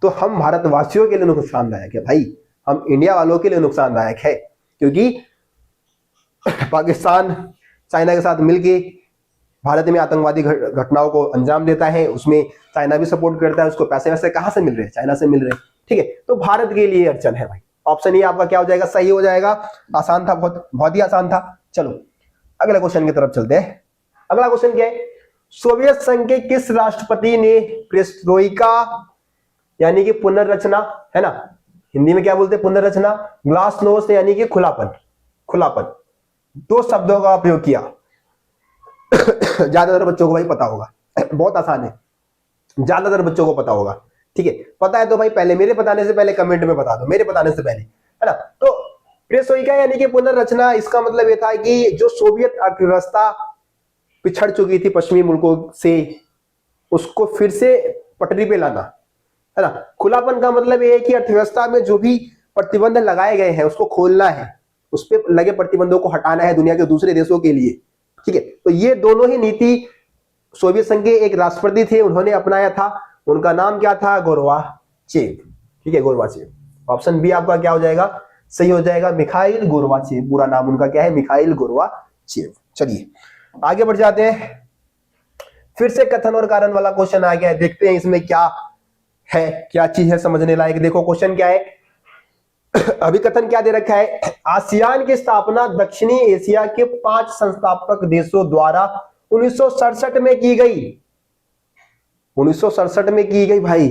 तो हम भारतवासियों के लिए नुकसानदायक है भाई, हम इंडिया वालों के लिए नुकसानदायक है, क्योंकि पाकिस्तान चाइना के साथ मिलके भारत में आतंकवादी घटनाओं को अंजाम देता है, उसमें चाइना भी सपोर्ट करता है, उसको पैसे वैसे कहां से मिल रहे हैं? चाइना से मिल रहे हैं। ठीक है, तो भारत के लिए अड़चन है भाई। ऑप्शन ये आपका क्या हो जाएगा? सही हो जाएगा। आसान था, बहुत बहुत ही आसान था। चलो अगले क्वेश्चन की तरफ चलते हैं। अगला क्वेश्चन क्या है? सोवियत संघ के किस राष्ट्रपति ने पेरेस्ट्रोइका यानी कि पुनर्रचना, है ना, हिंदी में क्या बोलते हैं? पुनर्रचना, ग्लासनोस्ट यानी कि खुलापन, खुलापन, 2 शब्दों का प्रयोग किया। ज्यादातर बच्चों को भाई पता होगा, बहुत आसान है, ज्यादातर बच्चों को पता होगा। ठीक है, पता है तो भाई पहले मेरे बताने से पहले कमेंट में बता दो, मेरे बताने से पहले, है ना। तो पेरेस्ट्रोइका यानी कि पुनर्रचना, इसका मतलब यह था कि जो सोवियत अर्थव्यवस्था पिछड़ चुकी थी पश्चिमी मुल्कों से, उसको फिर से पटरी पे लाना, है ना। खुलापन का मतलब यह है कि अर्थव्यवस्था में जो भी प्रतिबंध लगाए गए हैं उसको खोलना है, उस पर लगे प्रतिबंधों को हटाना है दुनिया के दूसरे देशों के लिए। ठीक है, तो ये दोनों ही नीति सोवियत संघ के एक राष्ट्रपति थे, उन्होंने अपनाया था। उनका नाम क्या था? गोर्बाचेव। ठीक है, गोर्बाचेव। ऑप्शन बी आपका क्या हो जाएगा? सही हो जाएगा, मिखाइल गोर्बाचेव। पूरा नाम उनका क्या है? Mikhail Gorbachev. चलिए आगे बढ़ जाते हैं। फिर से कथन और कारण वाला क्वेश्चन आ गया है, देखते हैं इसमें क्या है, क्या चीज है समझने लायक। देखो क्वेश्चन क्या है, अभिकथन क्या दे रखा है? आसियान की स्थापना दक्षिणी एशिया के 5 संस्थापक देशों द्वारा 1967 में की गई। 1967 में की गई भाई,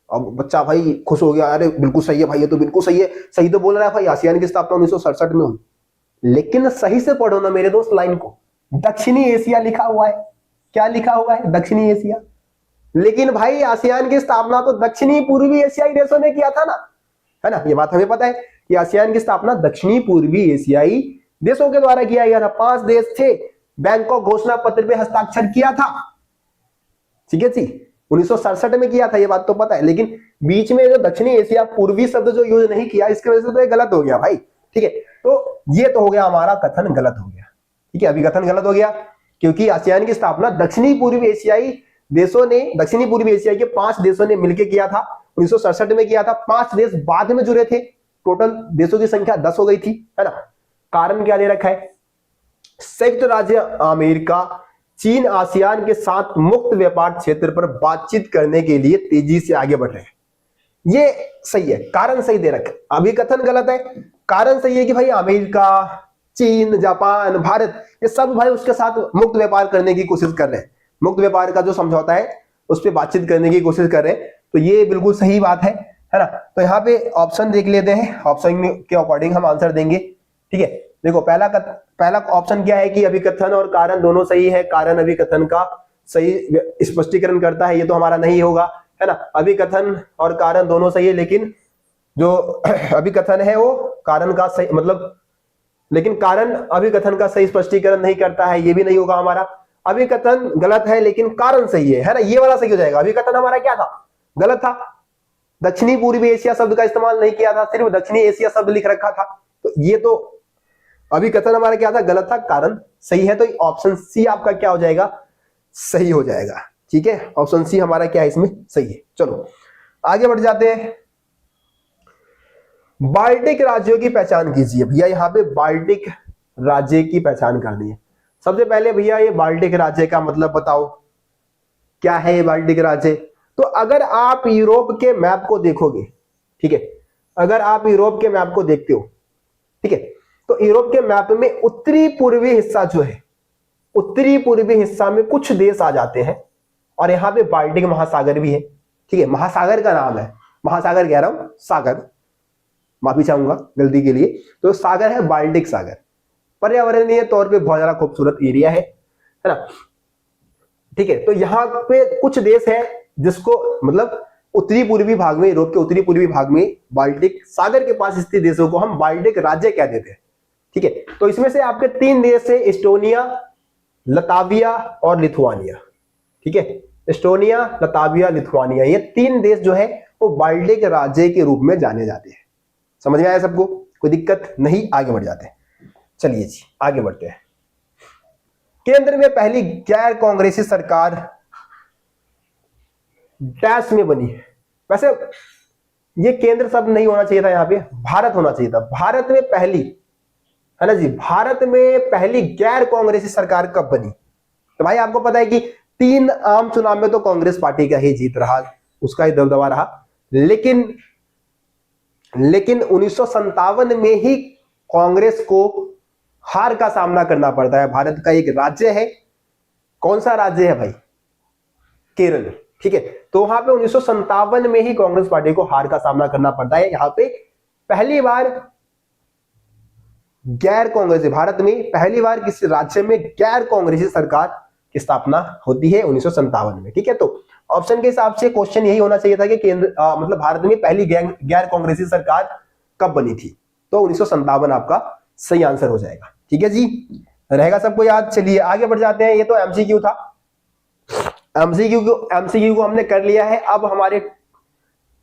अब बच्चा भाई खुश हो गया, अरे बिल्कुल सही है भाई, ये तो बिल्कुल सही है, सही तो बोल रहा है भाई, आसियान की स्थापना 1967 में हुई। लेकिन सही से पढ़ो ना मेरे दोस्त लाइन को, दक्षिणी एशिया लिखा हुआ है। क्या लिखा हुआ है? दक्षिणी एशिया। लेकिन भाई आसियान की स्थापना तो दक्षिणी पूर्वी एशियाई देशों ने किया था ना, है ना? ये बात हमें पता है कि आसियान की स्थापना दक्षिणी पूर्वी एशियाई देशों के द्वारा किया गया था। 5 देश थे, बैंकॉक घोषणा पत्र पे हस्ताक्षर किया था, ठीक है जी, 1967 में किया था, ये बात तो पता है। लेकिन बीच में जो दक्षिणी एशिया पूर्वी शब्द जो यूज नहीं किया, इसकी वजह से तो ये गलत हो गया भाई, ठीक है। तो ये तो हो गया हमारा कथन गलत हो गया, ठीक है, अभी कथन गलत हो गया, क्योंकि आसियान की स्थापना दक्षिणी पूर्वी एशियाई देशों ने, दक्षिणी पूर्वी एशिया के 5 देशों ने मिलकर किया था, 1967 में किया था। 5 देश बाद में जुड़े थे, टोटल देशों की संख्या 10 हो गई थी, है ना। कारण क्या दे रखा है? संयुक्त राज्य अमेरिका चीन आसियान के साथ मुक्त व्यापार क्षेत्र पर बातचीत करने के लिए तेजी से आगे बढ़ रहे हैं। ये सही है, कारण सही दे रखा है, अभी कथन गलत है। कारण सही है कि भाई अमेरिका, चीन, जापान, भारत, ये सब भाई उसके साथ मुक्त व्यापार करने की कोशिश कर रहे हैं, मुक्त व्यापार का जो समझौता है उस पर बातचीत करने की कोशिश कर रहे हैं। तो ये बिल्कुल सही बात है ना। तो यहाँ पे ऑप्शन देख लेते हैं, ऑप्शन के अकॉर्डिंग हम आंसर देंगे, ठीक है। देखो पहला ऑप्शन क्या है कि अभिकथन और कारण दोनों सही है, कारण अभिकथन का सही स्पष्टीकरण करता है, ये तो हमारा नहीं होगा, है ना। अभिकथन और कारण दोनों सही है, लेकिन जो अभिकथन है वो कारण का सही, मतलब लेकिन कारण अभिकथन का सही स्पष्टीकरण नहीं करता है, ये भी नहीं होगा हमारा। अभिकथन गलत है लेकिन कारण सही है ना, ये वाला सही हो जाएगा। अभिकथन हमारा क्या था? गलत था, दक्षिणी पूर्वी एशिया शब्द का इस्तेमाल नहीं किया था, सिर्फ दक्षिणी एशिया शब्द लिख रखा था, तो ये तो अभिकथन हमारा क्या था? गलत था, कारण सही है। तो ऑप्शन सी आपका क्या हो जाएगा? सही हो जाएगा, ठीक है। ऑप्शन सी हमारा क्या है इसमें? सही है। चलो आगे बढ़ जाते हैं। बाल्टिक राज्यों की पहचान कीजिए। भैया यहाँ पे बाल्टिक राज्य की पहचान करनी है। सबसे पहले भैया ये बाल्टिक राज्य का मतलब बताओ, क्या है ये बाल्टिक राज्य? तो अगर आप यूरोप के मैप को देखोगे, ठीक है, अगर आप यूरोप के मैप को देखते हो, ठीक है, तो यूरोप के मैप में उत्तरी पूर्वी हिस्सा जो है, उत्तरी पूर्वी हिस्सा में कुछ देश आ जाते हैं, और यहां पे बाल्टिक महासागर भी है, ठीक है। महासागर का नाम है, महासागर कह रहा हूं, सागर, माफी चाहूंगा गलती के लिए। तो सागर है बाल्टिक सागर, पर्यावरणीय तौर पे बहुत ज्यादा खूबसूरत एरिया है ना, ठीक है। तो यहाँ पे कुछ देश है जिसको, मतलब उत्तरी पूर्वी भाग में, यूरोप के उत्तरी पूर्वी भाग में बाल्टिक सागर के पास स्थित देशों को हम बाल्टिक राज्य कह देते हैं, ठीक है। तो इसमें से आपके 3 देश है, एस्टोनिया, लताविया और लिथुआनिया, ठीक है। एस्टोनिया, लताविया, लिथुआनिया, ये 3 देश जो है वो बाल्टिक राज्य के रूप में जाने जाते हैं। समझ में आया सबको? कोई दिक्कत नहीं, आगे बढ़ जाते हैं। चलिए जी आगे बढ़ते हैं। केंद्र में पहली गैर कांग्रेसी सरकार डैश में बनी है। वैसे ये केंद्र शब्द नहीं होना चाहिए था, यहां पे भारत होना चाहिए था। भारत में पहली, है ना जी, भारत में पहली गैर कांग्रेसी सरकार कब बनी? तो भाई आपको पता है कि 3 आम चुनाव में तो कांग्रेस पार्टी का ही जीत रहा, उसका ही दबदबा रहा, लेकिन 1957 में ही कांग्रेस को हार का सामना करना पड़ता है। भारत का एक राज्य है, कौन सा राज्य है भाई? केरल, ठीक है। तो वहां पे 1957 में ही कांग्रेस पार्टी को हार का सामना करना पड़ता है। यहां पे पहली बार गैर कांग्रेसी, भारत में पहली बार किसी राज्य में गैर कांग्रेसी सरकार की स्थापना होती है 1957 में, ठीक है। तो ऑप्शन के हिसाब से क्वेश्चन यही होना चाहिए था कि केंद्र मतलब भारत में पहली गैर कांग्रेसी सरकार कब बनी थी? तो 1957 आपका सही आंसर हो जाएगा, ठीक है जी, रहेगा सबको याद। चलिए आगे बढ़ जाते हैं। ये तो एमसीक्यू था, एमसीक्यू को हमने कर लिया है। अब हमारे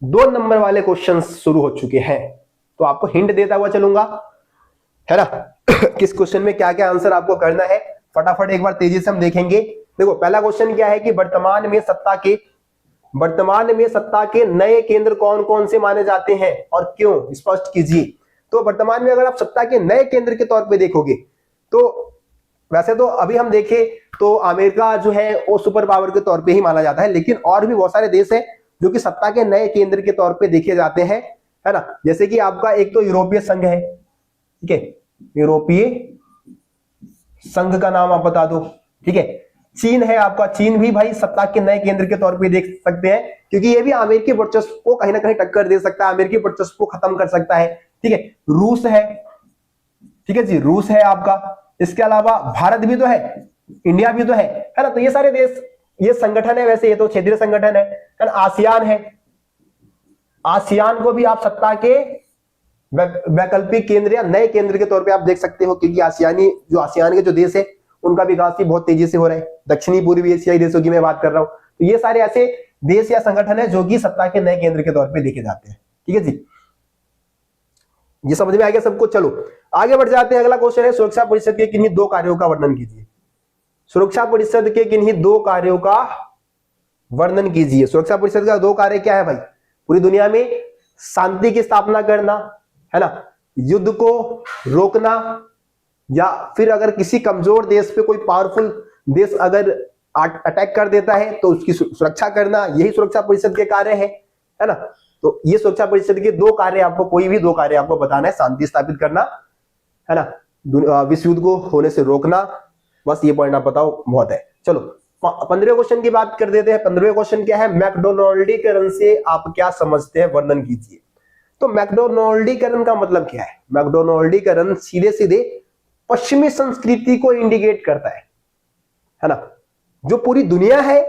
2 नंबर वाले क्वेश्चन शुरू हो चुके हैं, तो आपको हिंट देता हुआ चलूंगा, है ना। किस क्वेश्चन में क्या क्या आंसर आपको करना है फटाफट एक बार तेजी से हम देखेंगे। देखो पहला क्वेश्चन क्या है कि वर्तमान में सत्ता के नए केंद्र कौन कौन से माने जाते हैं और क्यों, स्पष्ट कीजिए। तो वर्तमान में अगर आप सत्ता के नए केंद्र के तौर पे देखोगे, तो वैसे तो अभी हम देखें तो अमेरिका जो है वो सुपर पावर के तौर पे ही माना जाता है, लेकिन और भी बहुत सारे देश हैं जो कि सत्ता के नए केंद्र के तौर पे देखे जाते हैं, है ना। जैसे कि आपका एक तो यूरोपीय संघ है, ठीक है, यूरोपीय संघ का नाम आप बता दो, ठीक है। चीन है आपका, चीन भी भाई सत्ता के नए केंद्र के तौर पे देख सकते हैं, क्योंकि ये भी अमेरिकी वर्चस्व को कहीं ना कहीं टक्कर दे सकता है, अमेरिकी वर्चस्व को खत्म कर सकता है। ठीक है, रूस है, ठीक है जी, रूस है आपका, इसके अलावा भारत भी तो है, इंडिया भी तो है ना। तो ये सारे देश, ये संगठन है, वैसे ये तो क्षेत्रीय संगठन है ना। आसियान है, आसियान को भी आप सत्ता के वैकल्पिक केंद्र या नए केंद्र के तौर पे आप देख सकते हो, क्योंकि आसियान के जो देश है उनका विकास भी बहुत तेजी से हो रहा है। दक्षिणी पूर्वी एशियाई देशों की मैं बात कर रहा हूं। तो ये सारे ऐसे देश या संगठन है जो कि सत्ता के नए केंद्र के तौर पे देखे जाते हैं। ठीक है जी, ये समझ में आ गया सबको। चलो आगे बढ़ जाते हैं। अगला क्वेश्चन है, सुरक्षा परिषद के किन्हीं दो कार्यों का वर्णन कीजिए। सुरक्षा परिषद के किन्हीं दो कार्यों का वर्णन कीजिए। सुरक्षा परिषद का दो कार्य क्या है भाई? पूरी दुनिया में शांति की स्थापना करना, है ना, युद्ध को रोकना, या फिर अगर किसी कमजोर देश पे कोई पावरफुल देश अगर अटैक कर देता है तो उसकी सुरक्षा करना, यही सुरक्षा परिषद के कार्य है ना। तो ये सुरक्षा परिषद के दो कार्य, आपको कोई भी दो कार्य आपको बताना है। शांति स्थापित करना, है ना, विश्व युद्ध को होने से रोकना, बस ये पॉइंट आप बताओ, बहुत है। चलो 15वें क्वेश्चन की बात कर देते हैं। 15वें क्वेश्चन क्या है? मैकडोनाल्डीकरण से आप क्या समझते हैं, वर्णन कीजिए। तो मैकडोनाल्डीकरण का मतलब क्या है? मैकडोनाल्डीकरण सीधे सीधे पश्चिमी संस्कृति को इंडिकेट करता है ना। जो पूरी दुनिया है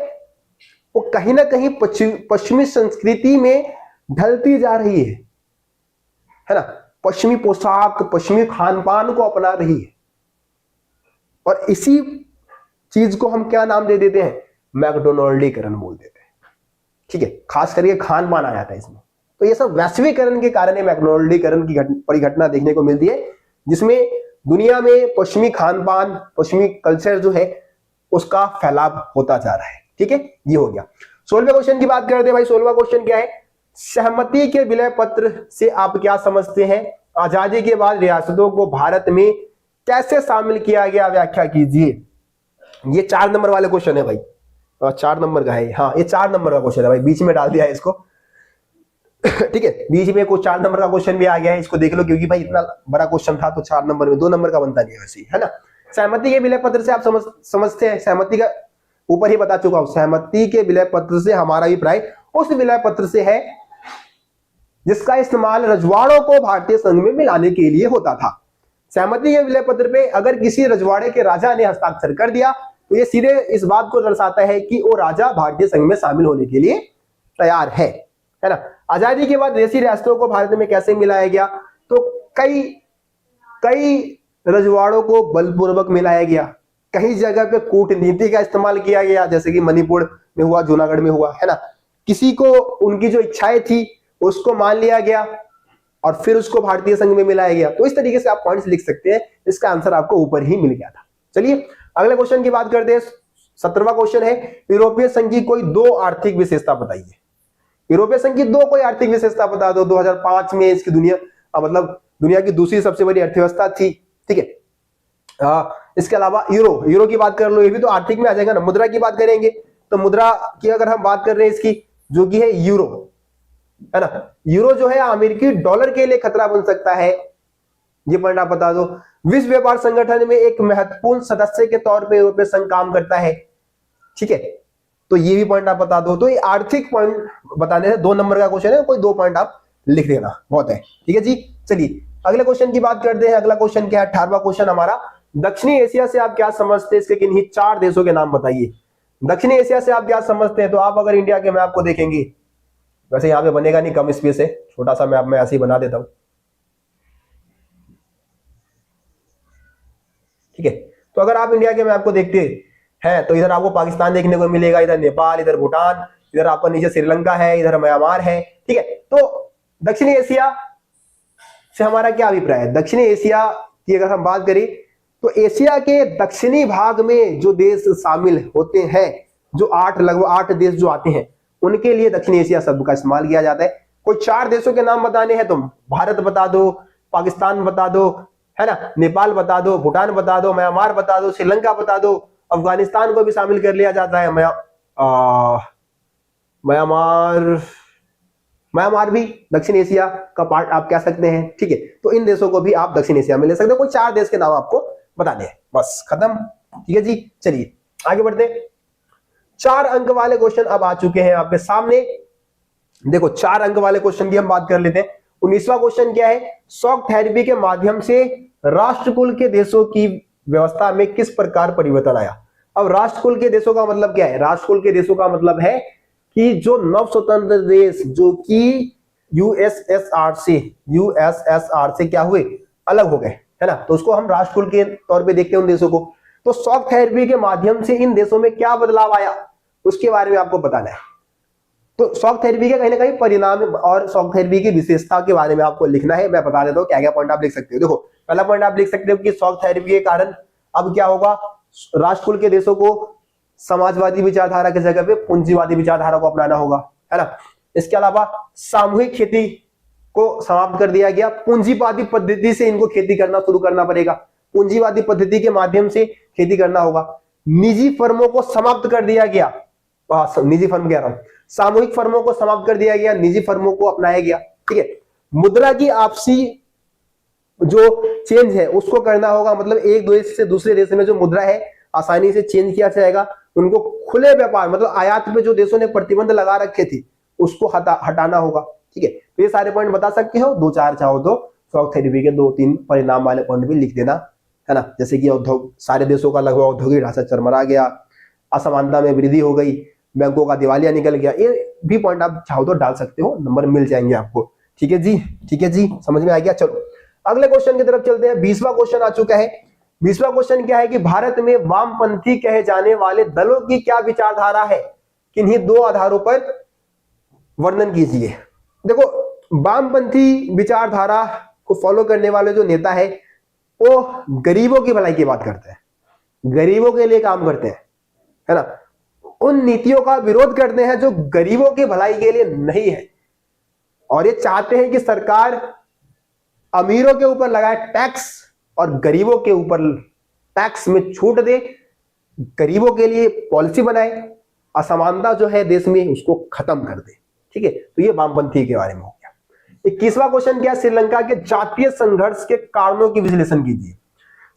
वो कहीं ना कहीं पश्चिमी संस्कृति में ढलती जा रही है ना। पश्चिमी पोशाक, पश्चिमी खान पान को अपना रही है, और इसी चीज को हम क्या नाम दे देते हैं? मैकडोनाल्डीकरण बोल देते हैं। ठीक है, खास करके खान पान आ जाता है इसमें। तो ये सब वैश्वीकरण के कारण मैकडोनाल्डीकरण की बड़ी घटना देखने को मिलती है, जिसमें दुनिया में पश्चिमी खान पान, पश्चिमी कल्चर जो है उसका फैलाव होता जा रहा है। ठीक है, ये हो गया। 16वें क्वेश्चन की बात करते हैं भाई। 16वां क्वेश्चन क्या है? सहमति के विलय पत्र से आप क्या समझते हैं? आजादी के बाद रियासतों को भारत में कैसे शामिल किया गया, व्याख्या कीजिए। ये 4 नंबर वाले क्वेश्चन है भाई, 4 नंबर का है। हाँ, ये 4 नंबर का क्वेश्चन है भाई, बीच में डाल दिया है इसको। ठीक है, बीच में कुछ 4 नंबर का क्वेश्चन भी आ गया है, इसको देख लो, क्योंकि भाई इतना बड़ा क्वेश्चन था तो 4 नंबर में 2 नंबर का बनता नहीं है वैसे, है ना। सहमति के विलय पत्र से आप समझते हैं, सहमति का ऊपर ही बता चुका हूं। सहमति के विलय पत्र से हमारा अभिप्राय उस विलय पत्र से है जिसका इस्तेमाल रजवाड़ों को भारतीय संघ में मिलाने के लिए होता था। सहमति के विलय पत्र पे अगर किसी रजवाड़े के राजा ने हस्ताक्षर कर दिया तो ये सीधे इस बात को दर्शाता है कि वो राजा भारतीय संघ में शामिल होने के लिए तैयार है ना। आजादी के बाद देशी रियासतों को भारत में कैसे मिलाया गया? तो कई रजवाड़ों को बलपूर्वक मिलाया गया, कई जगह पे कूटनीति का इस्तेमाल किया गया, जैसे कि मणिपुर में हुआ, जूनागढ़ में हुआ, है ना। किसी को उनकी जो इच्छाएं थी उसको मान लिया गया और फिर उसको भारतीय संघ में मिलाया गया। तो इस तरीके से आप पॉइंट्स लिख सकते हैं। इसका आंसर आपको ऊपर ही मिल गया था। चलिए अगले क्वेश्चन की बात करते हैं। 17वां क्वेश्चन है, यूरोपीय संघ की कोई 2 आर्थिक विशेषता बताइए। यूरोपीय संघ की 2 कोई आर्थिक विशेषता बता दो। 2005 में इसकी दुनिया की दूसरी सबसे बड़ी अर्थव्यवस्था थी। ठीक है, इसके अलावा यूरो की बात कर लो, ये भी तो आर्थिक में आ जाएगा ना। मुद्रा की बात करेंगे तो मुद्रा की अगर हम बात कर रहे हैं इसकी, जो कि है यूरो, है ना। यूरो जो है अमेरिकी डॉलर के लिए खतरा बन सकता है, ये पॉइंट आप बता दो। विश्व व्यापार संगठन में एक महत्वपूर्ण सदस्य के तौर पे यूरोपीय संघ काम करता है। ठीक है, तो ये भी पॉइंट आप बता दो। तो ये आर्थिक पॉइंट बताने से 2 नंबर का क्वेश्चन है, कोई 2 पॉइंट आप लिख देना, बहुत है। ठीक है जी, चलिए अगले क्वेश्चन की बात करते हैं। अगला क्वेश्चन क्या है? 18वां क्वेश्चन हमारा, दक्षिणी एशिया से आप क्या समझते हैं? इसके किन्हीं 4 देशों के नाम बताइए। दक्षिणी एशिया से आप क्या समझते हैं? तो आप अगर इंडिया के मैप को देखेंगे, वैसे यहाँ पे बनेगा नहीं, कम स्पेस है, छोटा सा मैप मैं ऐसे ही बना देता हूं। ठीक है, तो अगर आप इंडिया के मैप को देखते हैं तो इधर आपको पाकिस्तान देखने को मिलेगा, इधर नेपाल, इधर भूटान, इधर आपका नीचे श्रीलंका है, इधर म्यांमार है। ठीक है, तो दक्षिणी एशिया से हमारा क्या अभिप्राय है? दक्षिणी एशिया की अगर हम बात करें तो एशिया के दक्षिणी भाग में जो देश शामिल होते हैं, जो लगभग 8 देश जो आते हैं, उनके लिए दक्षिणी एशिया शब्द का इस्तेमाल किया जाता है। कोई 4 देशों के नाम बताने हैं तो भारत बता दो, पाकिस्तान बता दो, है ना, नेपाल बता दो, भूटान बता दो, म्यांमार बता दो, श्रीलंका बता दो, अफगानिस्तान को भी शामिल कर लिया जाता है। म्यांमार भी दक्षिण एशिया का पार्ट आप कह सकते हैं। ठीक है, तो इन देशों को भी आप दक्षिण एशिया में ले सकते हो। कोई 4 देश के नाम आपको बताने हैं, बस खत्म। ठीक है जी, चलिए आगे बढ़ते हैं। 4 अंक वाले क्वेश्चन अब आ चुके हैं आपके सामने। देखो 4 अंक वाले क्वेश्चन की हम बात कर लेते हैं। 19वां क्वेश्चन क्या है, शॉक थेरेपी के माध्यम से राष्ट्रकुल के देशों की व्यवस्था में किस प्रकार परिवर्तन आया। अब राष्ट्रकुल के देशों का मतलब क्या है, राष्ट्रकुल के देशों का मतलब है कि जो नव स्वतंत्र देश जो कि यूएसएसआर से क्या हुए, अलग हो गए, है ना, तो उसको हम राष्ट्रकुल के तौर पे देखते हैं उन देशों को। तो शॉक थेरेपी के माध्यम से इन देशों में क्या बदलाव आया उसके बारे में आपको बताना है। तो शॉक थेरेपी के कहीं ना कहीं परिणाम और शॉक थेरेपी की विशेषता के बारे में आपको लिखना है। मैं बता देता हूँ क्या क्या पॉइंट आप लिख सकते हो। देखो पहला पॉइंट आप लिख सकते हो कि शॉक थेरेपी के कारण अब क्या होगा, राष्ट्रकुल के देशों को समाजवादी विचारधारा की जगह पे पूंजीवादी विचारधारा को अपनाना होगा, है ना। इसके अलावा सामूहिक खेती को समाप्त कर दिया गया, पूंजीवादी पद्धति से इनको खेती करना शुरू करना पड़ेगा, पूंजीवादी पद्धति के माध्यम से खेती करना होगा। निजी फर्मों को समाप्त कर दिया गया, निजी फर्म कह रहा हूं, सामूहिक फर्मों को समाप्त कर दिया गया, निजी फर्मों को अपनाया गया, ठीक है। मुद्रा की आपसी जो चेंज है उसको करना होगा, मतलब एक देश से दूसरे देश में जो मुद्रा है आसानी से चेंज किया जाएगा। उनको खुले व्यापार मतलब आयात पे जो देशों ने प्रतिबंध लगा रखे थे उसको हटाना होगा, ठीक है। तो ये सारे पॉइंट बता सकते हो, 2-4 चाहो तो शॉक थेरेपी के 2-3 परिणाम वाले पॉइंट भी लिख देना, है ना। जैसे कि उद्योग, सारे देशों का लगभग औद्योगिक ढांचा चरमरा गया, असमानता में वृद्धि हो गई, बैंकों का दिवालिया निकल गया, ये भी पॉइंट आप चाहो तो डाल सकते हो, नंबर मिल जाएंगे आपको, ठीक है जी, ठीक है जी, समझ में आ गया। चलो अगले क्वेश्चन की तरफ चलते हैं। 20वां क्वेश्चन आ चुका है। 20वां क्वेश्चन क्या है कि भारत में वामपंथी कहे जाने वाले दलों की क्या विचारधारा है, किन्हीं 2 आधारों पर वर्णन कीजिए। देखो वामपंथी विचारधारा को फॉलो करने वाले जो नेता है वो गरीबों की भलाई की बात करते हैं, गरीबों के लिए काम करते हैं, है ना। उन नीतियों का विरोध करते हैं जो गरीबों की भलाई के लिए नहीं है, और ये चाहते हैं कि सरकार अमीरों के ऊपर लगाए टैक्स और गरीबों के ऊपर टैक्स में छूट दे, गरीबों के लिए पॉलिसी बनाए, असमानता जो है देश में उसको खत्म कर दे, ठीक है। तो ये वामपंथी के बारे में हो गया। 21वां क्वेश्चन क्या, श्रीलंका के जातीय संघर्ष के कारणों की विश्लेषण कीजिए।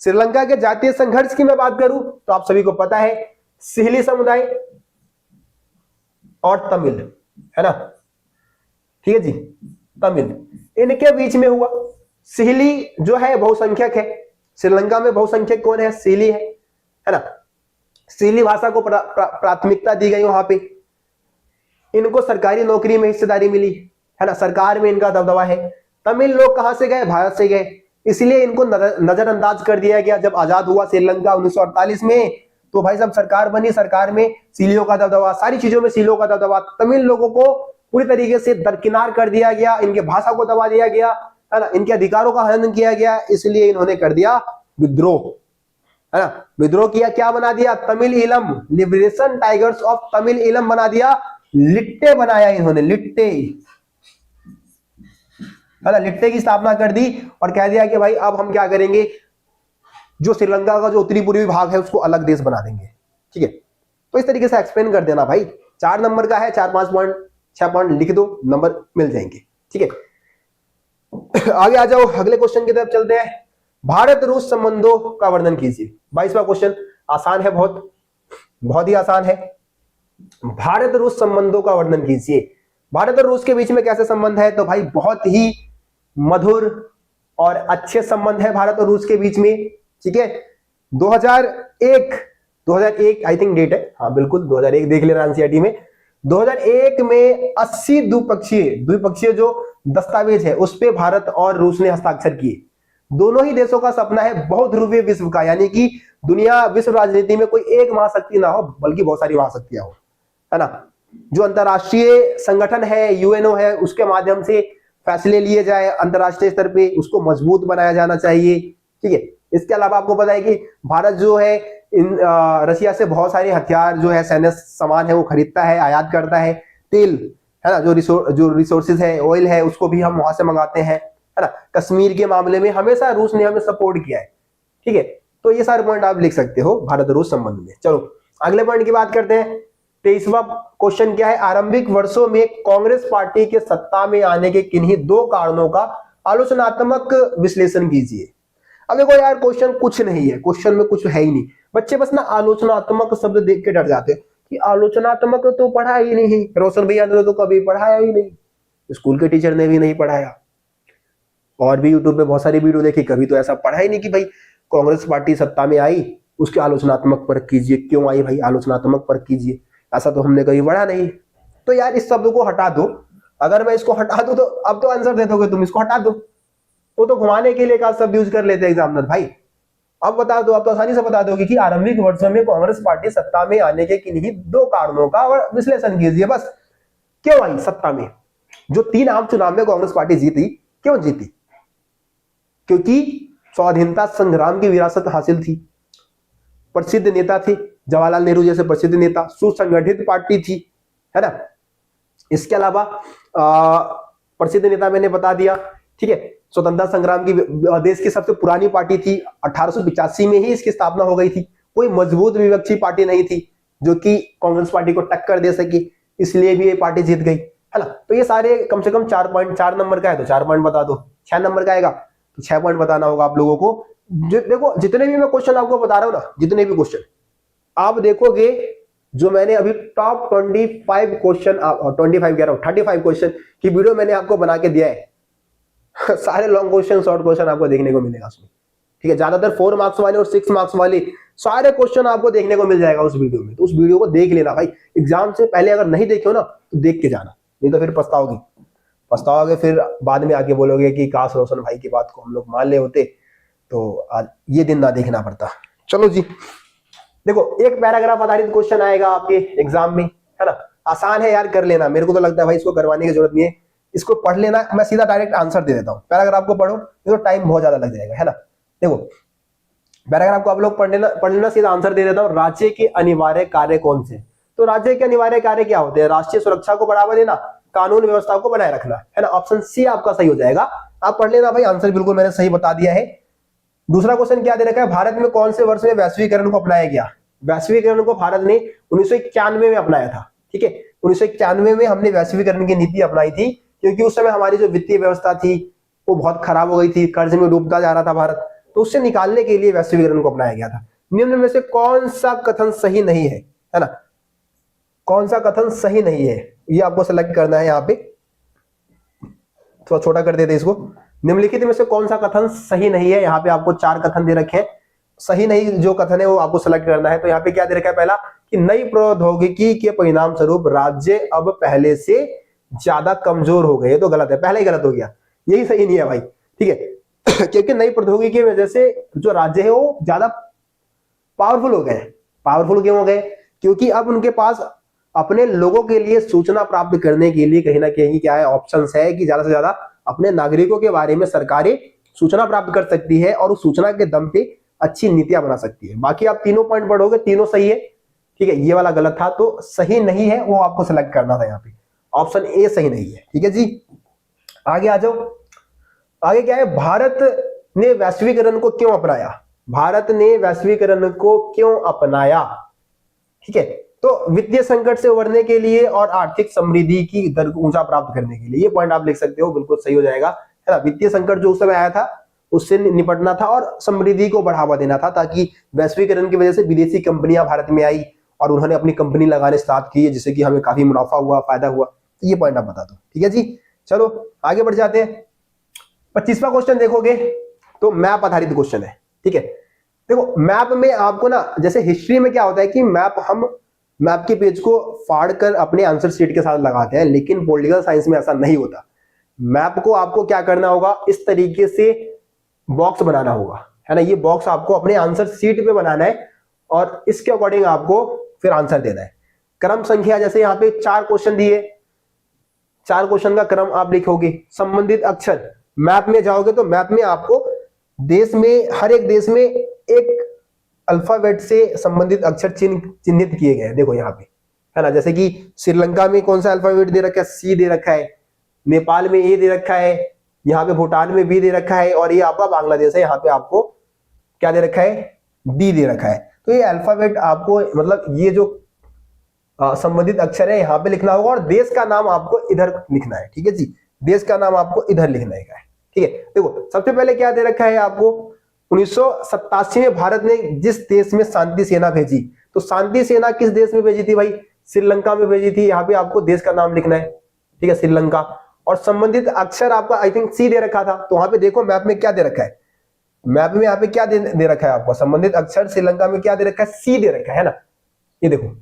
श्रीलंका के जातीय संघर्ष की मैं बात करूं तो आप सभी को पता है, सिहली समुदाय और तमिल, है ना, ठीक है जी, तमिल, इनके बीच में हुआ। सिहली जो है बहुसंख्यक है, श्रीलंका में बहुसंख्यक कौन है, सिहली है ना। सिहली भाषा को प्राथमिकता दी गई वहां पे, इनको सरकारी नौकरी में हिस्सेदारी मिली, है ना, सरकार में इनका दबदबा है। तमिल लोग कहां से गए, भारत से गए, इसलिए इनको नजरअंदाज कर दिया गया। जब आजाद हुआ श्रीलंका 1948 में, तो भाई साहब सरकार बनी, सरकार में सीलियों का दबदबा, सारी चीजों में सीलियों का दबदबा, तमिल लोगों को पूरी तरीके से दरकिनार कर दिया गया, इनके भाषा को दबा दिया गया, है ना, इनके अधिकारों का हनन किया गया, इसलिए इन्होंने कर दिया विद्रोह, है ना। विद्रोह किया, क्या बना दिया, Tamil Eelam, liberation tigers of Tamil Eelam बना दिया, लिट्टे बनाया इन्होंने, लिट्टे, है ना, लिट्टे की स्थापना कर दी और कह दिया कि भाई अब हम क्या करेंगे, जो श्रीलंका का जो उत्तरी पूर्वी भाग है उसको अलग देश बना देंगे, ठीक है। तो इस तरीके से एक्सप्लेन कर देना भाई, 4 नंबर का है, 4-5 पॉइंट 6 पॉइंट लिख दो, नंबर मिल जाएंगे, ठीक है। आगे आ जाओ, अगले क्वेश्चन की तरफ चलते हैं। भारत रूस संबंधों का वर्णन कीजिए। 22वां क्वेश्चन आसान है, बहुत ही आसान है। भारत रूस संबंधों का वर्णन कीजिए। भारत और रूस के बीच में कैसे संबंध है, तो भाई बहुत ही मधुर और अच्छे संबंध है भारत और रूस के बीच में, ठीक है। 2001 आई थिंक डेट है, हाँ बिल्कुल 2001 देख लेना एनसीईआरटी में। 2001 में 80 द्विपक्षीय जो दस्तावेज है उस पे भारत और रूस ने हस्ताक्षर किए। दोनों ही देशों का सपना है बहुध्रुवीय विश्व का, यानी कि दुनिया विश्व राजनीति में कोई एक महाशक्ति ना हो बल्कि बहुत सारी महाशक्तियां हो, है ना। जो अंतरराष्ट्रीय संगठन है, यूएनओ है, उसके माध्यम से फैसले लिए जाए अंतरराष्ट्रीय स्तर पे, उसको मजबूत बनाया जाना चाहिए, ठीक है। इसके अलावा आपको पता है कि भारत जो है रशिया से बहुत सारे हथियार जो है, सैन्य सामान है वो खरीदता है, आयात करता है। तेल, है ना, जो रिसोर्सेज है, ऑयल है, उसको भी हम वहां से मंगाते हैं, है ना। कश्मीर के मामले में हमेशा रूस ने हमें सपोर्ट किया है, ठीक है। तो ये सारे पॉइंट आप लिख सकते हो भारत रूस संबंध में। चलो अगले पॉइंट की बात करते हैं। 23वां क्वेश्चन क्या है, आरंभिक वर्षों में कांग्रेस पार्टी के सत्ता में आने के किन्हीं 2 कारणों का आलोचनात्मक विश्लेषण कीजिए। अब देखो यार, क्वेश्चन कुछ नहीं है, क्वेश्चन में कुछ है ही नहीं, बच्चे बस ना आलोचनात्मक शब्द देख के डर जाते हैं कि आलोचनात्मक तो पढ़ा ही नहीं, रोशन भैया ने तो कभी पढ़ाया ही नहीं, स्कूल के टीचर ने भी नहीं पढ़ाया, और भी यूट्यूब पे बहुत सारी वीडियो देखी, कभी तो ऐसा पढ़ा ही नहीं कि भाई कांग्रेस पार्टी सत्ता में आई उसके आलोचनात्मक परख कीजिए, क्यों आई भाई आलोचनात्मक परख कीजिए, ऐसा तो हमने कभी पढ़ा नहीं। तो यार इस शब्द को हटा दो, अगर मैं इसको हटा दूं तो अब तो आंसर दे दोगे तुम, इसको हटा दो, वो तो घुमाने के लिए का शब्द यूज कर लेते एग्जामिनर भाई। अब बता दो, अब तो आसानी से बता दोगे कि आरंभिक वर्षों में कांग्रेस पार्टी सत्ता में आने के किन्हीं दो कारणों का विश्लेषण कीजिए बस। क्यों आई सत्ता में, जो 3 आम चुनाव में कांग्रेस पार्टी जीती, क्यों जीती? क्योंकि स्वाधीनता संग्राम की विरासत हासिल थी, प्रसिद्ध नेता थे, जवाहरलाल नेहरू जैसे प्रसिद्ध नेता, सुसंगठित पार्टी थी, है ना। इसके अलावा प्रसिद्ध नेता मैंने बता दिया, ठीक है। स्वतंत्रता संग्राम की देश की सबसे पुरानी पार्टी थी, 1885 में ही इसकी स्थापना हो गई थी, कोई मजबूत विपक्षी पार्टी नहीं थी जो कि कांग्रेस पार्टी को टक्कर दे सके, इसलिए भी ये पार्टी जीत गई, है ना। तो ये सारे कम से कम 4 पॉइंट, 4 नंबर का है तो 4 पॉइंट बता दो, 6 नंबर का आएगा तो 6 पॉइंट बताना होगा आप लोगों को। देखो जितने भी मैं क्वेश्चन आपको बता रहा हूं ना, जितने भी क्वेश्चन आप देखोगे, जो मैंने अभी टॉप 25 क्वेश्चन, 25 कह रहा हूं, 35 क्वेश्चन की वीडियो मैंने आपको बना के दिया है सारे लॉन्ग क्वेश्चन, शॉर्ट क्वेश्चन आपको देखने को मिलेगा उसमें, ठीक है। ज्यादातर 4 मार्क्स वाले और 6 मार्क्स वाले सारे क्वेश्चन आपको देखने को मिल जाएगा उस वीडियो में, तो उस वीडियो को देख लेना भाई। एग्जाम से पहले अगर नहीं देखे हो ना तो देख के जाना, नहीं तो फिर पछताओगे, फिर बाद में आके बोलोगे कि काश रोशन भाई की बात को हम लोग मान ले होते तो आज ये दिन ना देखना पड़ता। चलो जी, देखो एक पैराग्राफ आधारित क्वेश्चन आएगा आपके एग्जाम में, है ना। आसान है यार, कर लेना, मेरे को तो लगता है भाई इसको करवाने की जरूरत नहीं है, इसको पढ़ लेना, मैं सीधा डायरेक्ट आंसर दे देता हूं। पैराग्राफ को पढ़ो तो टाइम बहुत ज्यादा लग जाएगा, है ना। देखो पैराग्राफ को आप लोग पढ़ लेना, सीधा आंसर दे देता हूं। राज्य के अनिवार्य कार्य कौन से? तो राज्य के अनिवार्य कार्य क्या होते हैं? राष्ट्रीय सुरक्षा को बढ़ावा देना, कानून व्यवस्था को बनाए रखना, है ना। ऑप्शन सी आपका सही हो जाएगा, आप पढ़ लेना भाई, आंसर बिल्कुल मैंने सही बता दिया है। दूसरा क्वेश्चन क्या दे रखा है? भारत में कौन से वर्ष में वैश्वीकरण को अपनाया गया? वैश्वीकरण को भारत ने 1991 में अपनाया था, ठीक है। 1991 में हमने वैश्वीकरण की नीति अपनाई थी, क्योंकि उस समय हमारी जो वित्तीय व्यवस्था थी वो बहुत खराब हो गई थी, कर्ज में डूबता जा रहा था भारत, तो उससे निकालने के लिए वैश्वीकरण को अपनाया गया था। निम्न में से कौन सा कथन सही नहीं है ना, कौन सा कथन सही नहीं है, ये आपको सेलेक्ट करना है। यहाँ पे थोड़ा छोटा कर देते इसको। निम्नलिखित में से कौन सा कथन सही नहीं है? यहाँ पे आपको 4 कथन दे रखे हैं, सही नहीं जो कथन है वो आपको सेलेक्ट करना है। तो यहाँ पे क्या दे रखा है? पहला कि नई प्रौद्योगिकी के परिणाम स्वरूप राज्य अब पहले से ज्यादा कमजोर हो गए, तो गलत है, पहला ही गलत हो गया, यही सही नहीं है भाई, ठीक है क्योंकि नई प्रौद्योगिकी की वजह से जो राज्य है वो ज्यादा पावरफुल हो गए। पावरफुल क्यों हो गए? क्योंकि अब उनके पास अपने लोगों के लिए सूचना प्राप्त करने के लिए कहीं ना कहीं क्या है, ऑप्शंस है कि ज्यादा से ज्यादा अपने नागरिकों के बारे में सरकारें सूचना प्राप्त कर सकती है और उस सूचना के दम पे अच्छी नीतियां बना सकती है। बाकी आप तीनों पॉइंट पढ़ोगे, तीनों सही है, ठीक है। ये वाला गलत था, तो सही नहीं है वो आपको सेलेक्ट करना था। यहाँ पे ऑप्शन ए सही नहीं है, ठीक है जी। आगे आ जाओ, आगे क्या है? भारत ने वैश्वीकरण को क्यों अपनाया? भारत ने वैश्वीकरण को क्यों अपनाया, ठीक है। तो वित्तीय संकट से उबरने के लिए और आर्थिक समृद्धि की दर को ऊंचा प्राप्त करने के लिए, ये पॉइंट आप लिख सकते हो, बिल्कुल सही हो जाएगा, है ना। वित्तीय संकट जो उस समय आया था उससे निपटना था और समृद्धि को बढ़ावा देना था, ताकि वैश्वीकरण की वजह से विदेशी कंपनियां भारत में आई और उन्होंने अपनी कंपनी लगाने स्टार्ट की, जिससे कि हमें काफी मुनाफा हुआ, फायदा हुआ। तो ये पॉइंट आप बता दो, ठीक है जी। चलो आगे बढ़ जाते हैं। 25वां क्वेश्चन देखोगे तो मैप आधारित क्वेश्चन है, ठीक है। देखो मैप में आपको ना, जैसे हिस्ट्री में क्या होता है कि हम मैप के पेज को फाड़ कर अपने आंसर शीट के साथ लगाते हैं, लेकिन पॉलिटिकल साइंस में ऐसा नहीं होता। मैप को आपको क्या करना होगा? इस तरीके से बॉक्स बनाना होगा, है ना। ये बॉक्स आपको अपने आंसर शीट पे बनाना है और इसके अकॉर्डिंग आपको फिर आंसर देना है। क्रम संख्या, जैसे यहाँ पे 4 क्वेश्चन दिए, 4 क्वेश्चन का क्रम आप लिखोगे। संबंधित अक्षर, मैप में जाओगे तो मैप में आपको देश में, हर एक देश में एक अल्फाबेट से संबंधित अक्षर चिन्हित किए गए हैं, देखो यहाँ पे, है ना। जैसे कि श्रीलंका में कौन सा अल्फाबेट दे रखा है? सी दे रखा है। नेपाल में ए दे रखा है, यहाँ पे भूटान में बी दे रखा है, और ये आपका बांग्लादेश है, यहाँ पे आपको क्या दे रखा है? डी दे रखा है। तो ये अल्फाबेट आपको, मतलब ये जो संबंधित अक्षर है यहाँ पे लिखना होगा, और देश का नाम आपको इधर लिखना है, ठीक है जी। देश का नाम आपको इधर लिखना है, ठीक है। देखो सबसे पहले क्या दे रखा है आपको? 1987 में भारत ने जिस देश में शांति सेना भेजी, तो शांति सेना किस देश में भेजी थी भाई? श्रीलंका में भेजी थी। यहाँ पे आपको देश का नाम लिखना है, ठीक है, श्रीलंका। और संबंधित अक्षर आपका आई थिंक सी दे रखा था, तो वहां पे देखो मैप में क्या दे रखा है, मैप में यहाँ पे क्या दे रखा है आपको, संबंधित अक्षर श्रीलंका में क्या दे रखा है? सी दे रखा है ना, ये देखो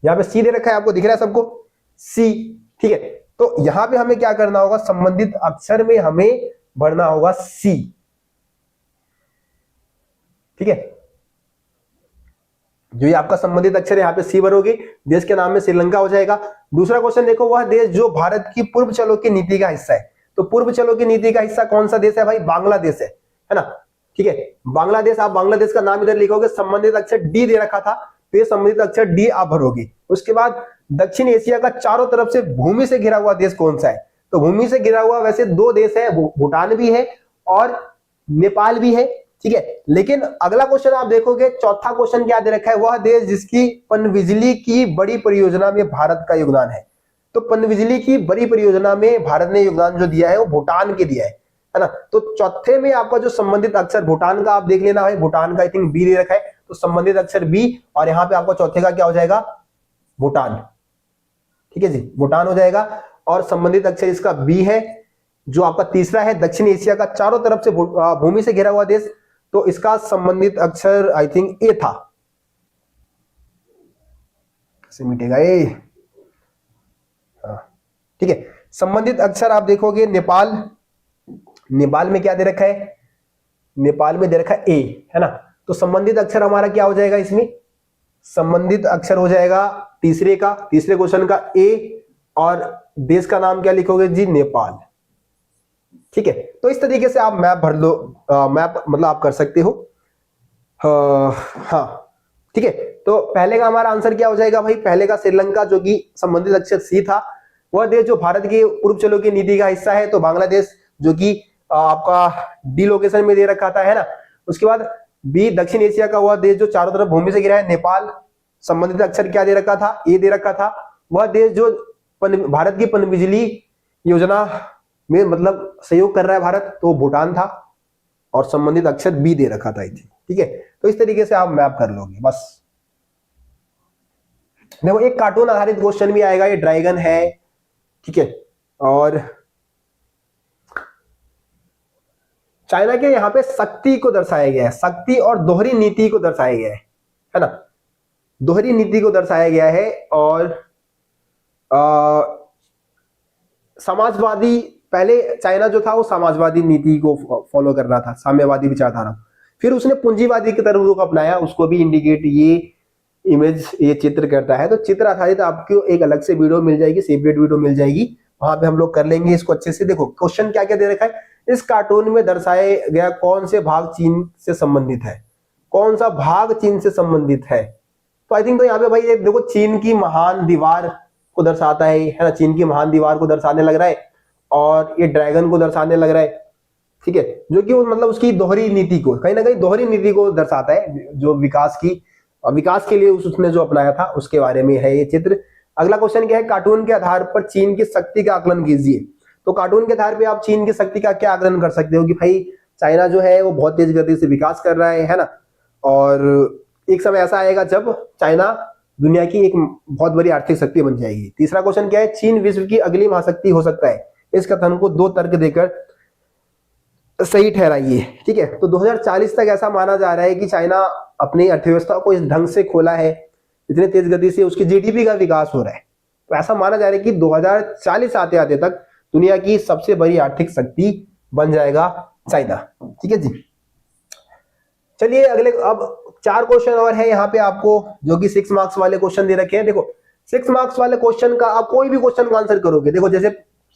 यहाँ पे सी दे रखा है, आपको दिख रहा है सबको, सी, ठीक है। तो यहाँ पे हमें क्या करना होगा, संबंधित अक्षर में हमें भरना होगा सी, ठीक है। जो ये आपका संबंधित अक्षर है यहाँ पे सी भरोगे, देश के नाम में श्रीलंका हो जाएगा। दूसरा क्वेश्चन देखो, वह देश जो भारत की पूर्व चलो की नीति का हिस्सा है। तो पूर्व चलो की नीति का हिस्सा कौन सा देश है भाई? बांग्लादेश है ना, ठीक है, बांग्लादेश। आप बांग्लादेश का नाम इधर लिखोगे, संबंधित अक्षर डी दे रखा था, तो ये संबंधित अक्षर डी आप भरोगे। उसके बाद दक्षिण एशिया का चारों तरफ से भूमि से घिरा हुआ देश कौन सा है? तो भूमि से घिरा हुआ वैसे दो देश है, भूटान भी है और नेपाल भी है, ठीक है। लेकिन अगला क्वेश्चन आप देखोगे, चौथा क्वेश्चन क्या दे रखा है, वह देश जिसकी पनबिजली की बड़ी परियोजना में भारत का योगदान है। तो पनबिजली की बड़ी परियोजना में भारत ने योगदान जो दिया है वो भूटान के दिया है ना। तो चौथे में आपका जो संबंधित अक्षर भूटान का आप देख लेना है, भूटान का आई थिंक बी दे रखा है, तो संबंधित अक्षर बी, और यहाँ पे आपका चौथे का क्या हो जाएगा? भूटान, ठीक है जी, भूटान हो जाएगा। और संबंधित अक्षर इसका बी है। जो आपका तीसरा है, दक्षिण एशिया का चारों तरफ से भूमि से घिरा हुआ देश, तो इसका संबंधित अक्षर आई थिंक ए था। कैसे मिटेगा ए? ठीक है, संबंधित अक्षर आप देखोगे नेपाल, नेपाल में क्या दे रखा है? नेपाल में दे रखा है ए, है ना। तो संबंधित अक्षर हमारा क्या हो जाएगा इसमें? संबंधित अक्षर हो जाएगा तीसरे क्वेश्चन का ए, और देश का नाम क्या लिखोगे जी? नेपाल, ठीक है। तो इस तरीके से आप मैप भर लो, मैप मतलब आप कर सकते हो। हाँ, ठीक है। तो पहले का हमारा आंसर क्या हो जाएगा भाई? पहले का श्रीलंका, जो कि संबंधित अक्षर सी था। वह देश जो भारत की पूर्व चलो की नीति का हिस्सा है, तो बांग्लादेश, जो कि आपका डी लोकेशन में दे रखा था, है ना। उसके बाद बी, दक्षिण एशिया का वह देश जो चारों तरफ भूमि से घिरा है, नेपाल। संबंधित अक्षर क्या दे रखा था? ए दे रखा था। वह देश जो भारत की पनबिजली योजना में मतलब सहयोग कर रहा है भारत, तो भूटान था। और संबंधित अक्षर बी दे रखा था, ठीक है। तो इस तरीके से आप मैप कर लोगे बस। देखो एक कार्टून आधारित क्वेश्चन भी आएगा, ये ड्रैगन है, ठीक है। और चाइना के यहाँ पे शक्ति को दर्शाया गया है, शक्ति और दोहरी नीति को दर्शाया गया है ना, दोहरी नीति को दर्शाया गया है। और समाजवादी, पहले चाइना जो था वो समाजवादी नीति को फॉलो कर रहा था, साम्यवादी विचारधारा। फिर उसने पूंजीवादी की तरफ रुख अपनाया, उसको भी इंडिकेट ये इमेज, ये चित्र करता है। तो चित्र आधारित आपको एक अलग से वीडियो मिल जाएगी, सेपरेट वीडियो मिल जाएगी, वहां पे हम लोग कर लेंगे इसको अच्छे से। देखो क्वेश्चन क्या क्या दे रखा है, इस कार्टून में दर्शाया गया कौन से भाग चीन से संबंधित है, कौन सा भाग चीन से संबंधित है। तो आई थिंक तो यहाँ पे भाई देखो चीन की महान दीवार को दर्शाता है ना, चीन की महान दीवार को दर्शाने लग रहा है, और ये ड्रैगन को दर्शाने लग रहा है, ठीक है। जो कि वो मतलब उसकी दोहरी नीति को, कहीं ना कहीं दोहरी नीति को दर्शाता है, जो विकास के लिए उसने जो अपनाया था उसके बारे में है ये चित्र। अगला क्वेश्चन क्या है, कार्टून के आधार पर चीन की शक्ति का आकलन कीजिए। तो कार्टून के आधार पे आप चीन की शक्ति का क्या आकलन कर सकते हो कि भाई चाइना जो है वो बहुत तेज गति से विकास कर रहा है ना, और एक समय ऐसा आएगा जब चाइना दुनिया की एक बहुत बड़ी आर्थिक शक्ति बन जाएगी। तीसरा क्वेश्चन क्या है, चीन विश्व की अगली महाशक्ति हो सकता है। इस कथन को दो तर्क देकर सही ठहराइए, ठीक है। तो 2040 तक ऐसा माना जा रहा है कि चाइना अपनी अर्थव्यवस्था को इस ढंग से खोला है, इतने तेज गति से उसकी जीडीपी का विकास हो रहा है, तो ऐसा माना जा रहा है कि 2040 आते आते तक दुनिया की सबसे बड़ी आर्थिक शक्ति बन जाएगा चाइना, ठीक है जी। चलिए अगले, अब 4 क्वेश्चन और है यहाँ पे आपको, जो कि 6 मार्क्स वाले क्वेश्चन दे रखे हैं। देखो 6 मार्क्स वाले क्वेश्चन का आप कोई भी क्वेश्चन का आंसर करोगे। देखो जैसे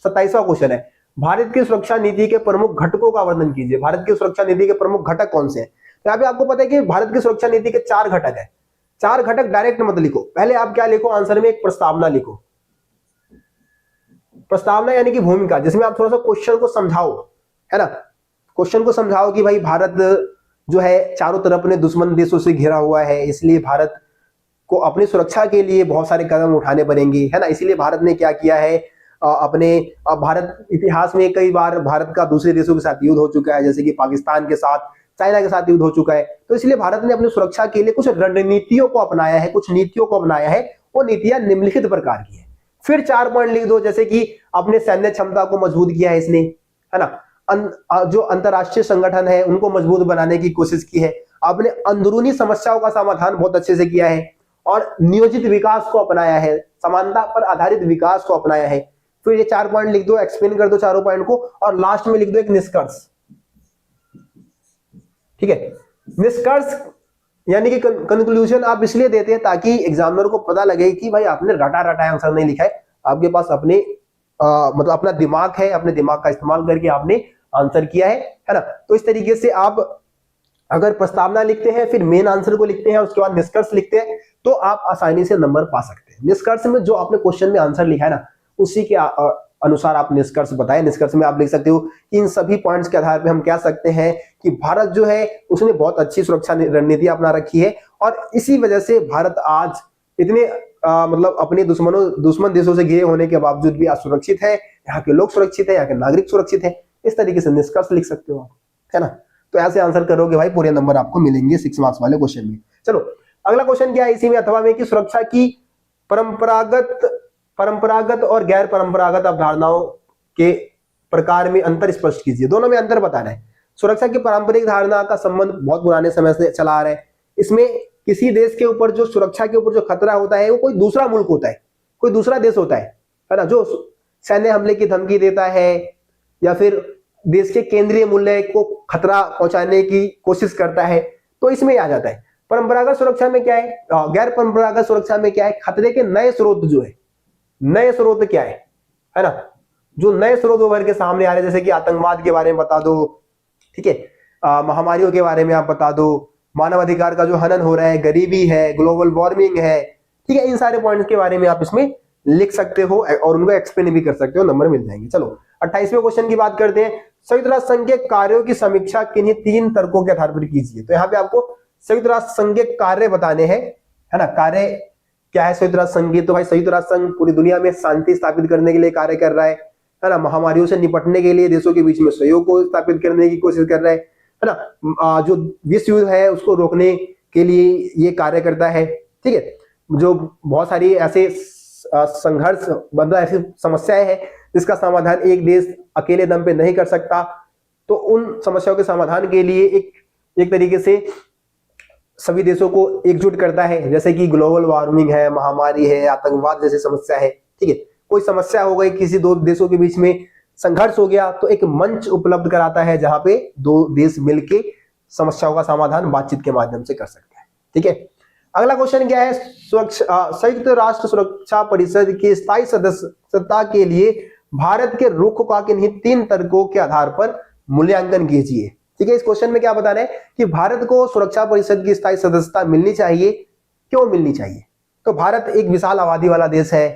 27वां क्वेश्चन है, भारत की सुरक्षा नीति के प्रमुख घटकों का वर्णन कीजिए। भारत की सुरक्षा नीति के प्रमुख घटक कौन से हैं? तो यहाँ पे आपको पता है कि भारत की सुरक्षा नीति के 4 घटक है। 4 घटक डायरेक्ट मत लिखो, पहले आप क्या लिखो, आंसर में एक प्रस्तावना लिखो। प्रस्तावना यानी कि भूमिका, जिसमें आप थोड़ा सा क्वेश्चन को समझाओ, है ना, क्वेश्चन को समझाओ कि भाई भारत जो है चारों तरफ अपने दुश्मन देशों से घिरा हुआ है, इसलिए भारत को अपनी सुरक्षा के लिए बहुत सारे कदम उठाने पड़ेंगे, है ना। इसीलिए भारत ने क्या किया है, भारत इतिहास में कई बार भारत का दूसरे देशों के साथ युद्ध हो चुका है, जैसे कि पाकिस्तान के साथ चाइना के साथ युद्ध हो चुका है। तो इसलिए भारत ने अपनी सुरक्षा के लिए कुछ रणनीतियों को अपनाया है, कुछ नीतियों को अपनाया है। वो नीतियां निम्नलिखित प्रकार की है। फिर 4 पॉइंट लिख दो, जैसे कि अपने सैन्य क्षमता को मजबूत किया है इसने, है ना, जो अंतरराष्ट्रीय संगठन है उनको मजबूत बनाने की कोशिश की है, आपने अंदरूनी समस्याओं का समाधान बहुत अच्छे से किया है, और नियोजित विकास को अपनाया है, समानता पर आधारित विकास को अपनाया है। फिर ये 4 पॉइंट लिख दो, एक्सप्लेन कर दो चारों पॉइंट को, और लास्ट में लिख दो एक निष्कर्ष। ठीक है, निष्कर्ष यानी कि कंक्लूजन आप इसलिए देते हैं ताकि एग्जामिनर को पता लगे कि भाई आपने रटा रटा आंसर नहीं लिखा है, आपके पास अपने मतलब अपना दिमाग है, अपने दिमाग का इस्तेमाल करके आपने आंसर किया है ना। तो इस तरीके से आप अगर प्रस्तावना लिखते हैं, फिर मेन आंसर को लिखते हैं, उसके बाद निष्कर्ष लिखते हैं, तो आप आसानी से नंबर पा सकते हैं। निष्कर्ष में जो आपने क्वेश्चन में आंसर लिखा है ना, उसी के अनुसार आप निष्कर्ष बताएं। निष्कर्ष में आप लिख सकते हो कि इन सभी पॉइंट्स के आधार पर हम कह सकते हैं कि भारत जो है उसने बहुत अच्छी सुरक्षा रणनीति अपना रखी है, और इसी वजह से भारत आज इतने मतलब अपने दुश्मन देशों से घिरे होने के बावजूद भी आज सुरक्षित है, यहाँ के लोग सुरक्षित है, यहाँ के नागरिक सुरक्षित है। इस तरीके से निष्कर्ष लिख सकते हो आप, है ना। तो ऐसे आंसर करोगे भाई, पूरे नंबर आपको मिलेंगे 6 मार्क्स वाले क्वेश्चन में। चलो अगला क्वेश्चन क्या है इसी में, अथवा में, कि सुरक्षा की परंपरागत और गैर परंपरागत अवधारणाओं के प्रकार में अंतर स्पष्ट कीजिए। दोनों में अंतर बताना है। सुरक्षा की पारंपरिक धारणा का संबंध बहुत पुराने समय से चला आ रहा है। इसमें किसी देश के ऊपर जो सुरक्षा के ऊपर जो खतरा होता है वो कोई दूसरा मुल्क होता है, कोई दूसरा देश होता है ना, जो सैन्य हमले की धमकी देता है या फिर देश के केंद्रीय मूल्य को खतरा पहुंचाने की कोशिश करता है, तो इसमें आ जाता है। परंपरागत सुरक्षा में क्या है, गैर परंपरागत सुरक्षा में क्या है, खतरे के नए स्रोत जो है, नए स्रोत क्या है ना, जो नए स्रोत उभर के सामने आ रहे हैं, जैसे कि आतंकवाद के बारे में बता दो, ठीक है, महामारियों के बारे में आप बता दो, मानव अधिकार का जो हनन हो रहा है, गरीबी है, ग्लोबल वार्मिंग है, ठीक है, इन सारे पॉइंट्स के बारे में आप इसमें लिख सकते हो और उनको एक्सप्लेन भी कर सकते हो, नंबर मिल जाएंगे। चलो 28वें क्वेश्चन की बात करते हैं। संयुक्त राष्ट्र संघ के कार्यों की समीक्षा किन्हीं 3 तर्कों के आधार पर कीजिए। तो यहाँ पे आपको संयुक्त राष्ट्र संघ के कार्य बताने हैं, है ना। कार्य क्या है संयुक्त राष्ट्र संघ? तो भाई संयुक्त राष्ट्र संघ पूरी दुनिया में शांति स्थापित करने के लिए कार्य कर रहा है ना, महामारियों से निपटने के लिए देशों के बीच में सहयोग को स्थापित करने की कोशिश कर रहा है ना, जो विश्व युद्ध है उसको रोकने के लिए ये कार्य करता है, ठीक है। जो बहुत सारी ऐसे संघर्ष मतलब ऐसी समस्याएं हैं जिसका समाधान एक देश अकेले दम पे नहीं कर सकता, तो उन समस्याओं के समाधान के लिए एक तरीके से सभी देशों को एकजुट करता है, जैसे कि ग्लोबल वार्मिंग है, महामारी है, आतंकवाद जैसी समस्या है, ठीक है। कोई समस्या हो गई, किसी 2 देशों के बीच में संघर्ष हो गया, तो एक मंच उपलब्ध कराता है जहां पे 2 देश मिलके समस्याओं का समाधान बातचीत के माध्यम से कर सकते हैं, ठीक है। अगला क्वेश्चन क्या है, संयुक्त राष्ट्र सुरक्षा परिषद की स्थायी सदस्यता के लिए भारत के रुख का किन्हीं 3 तर्कों के आधार पर मूल्यांकन कीजिए, ठीक है। इस क्वेश्चन में क्या बताना है कि भारत को सुरक्षा परिषद की स्थायी सदस्यता मिलनी चाहिए, क्यों मिलनी चाहिए? तो भारत एक विशाल आबादी वाला देश है,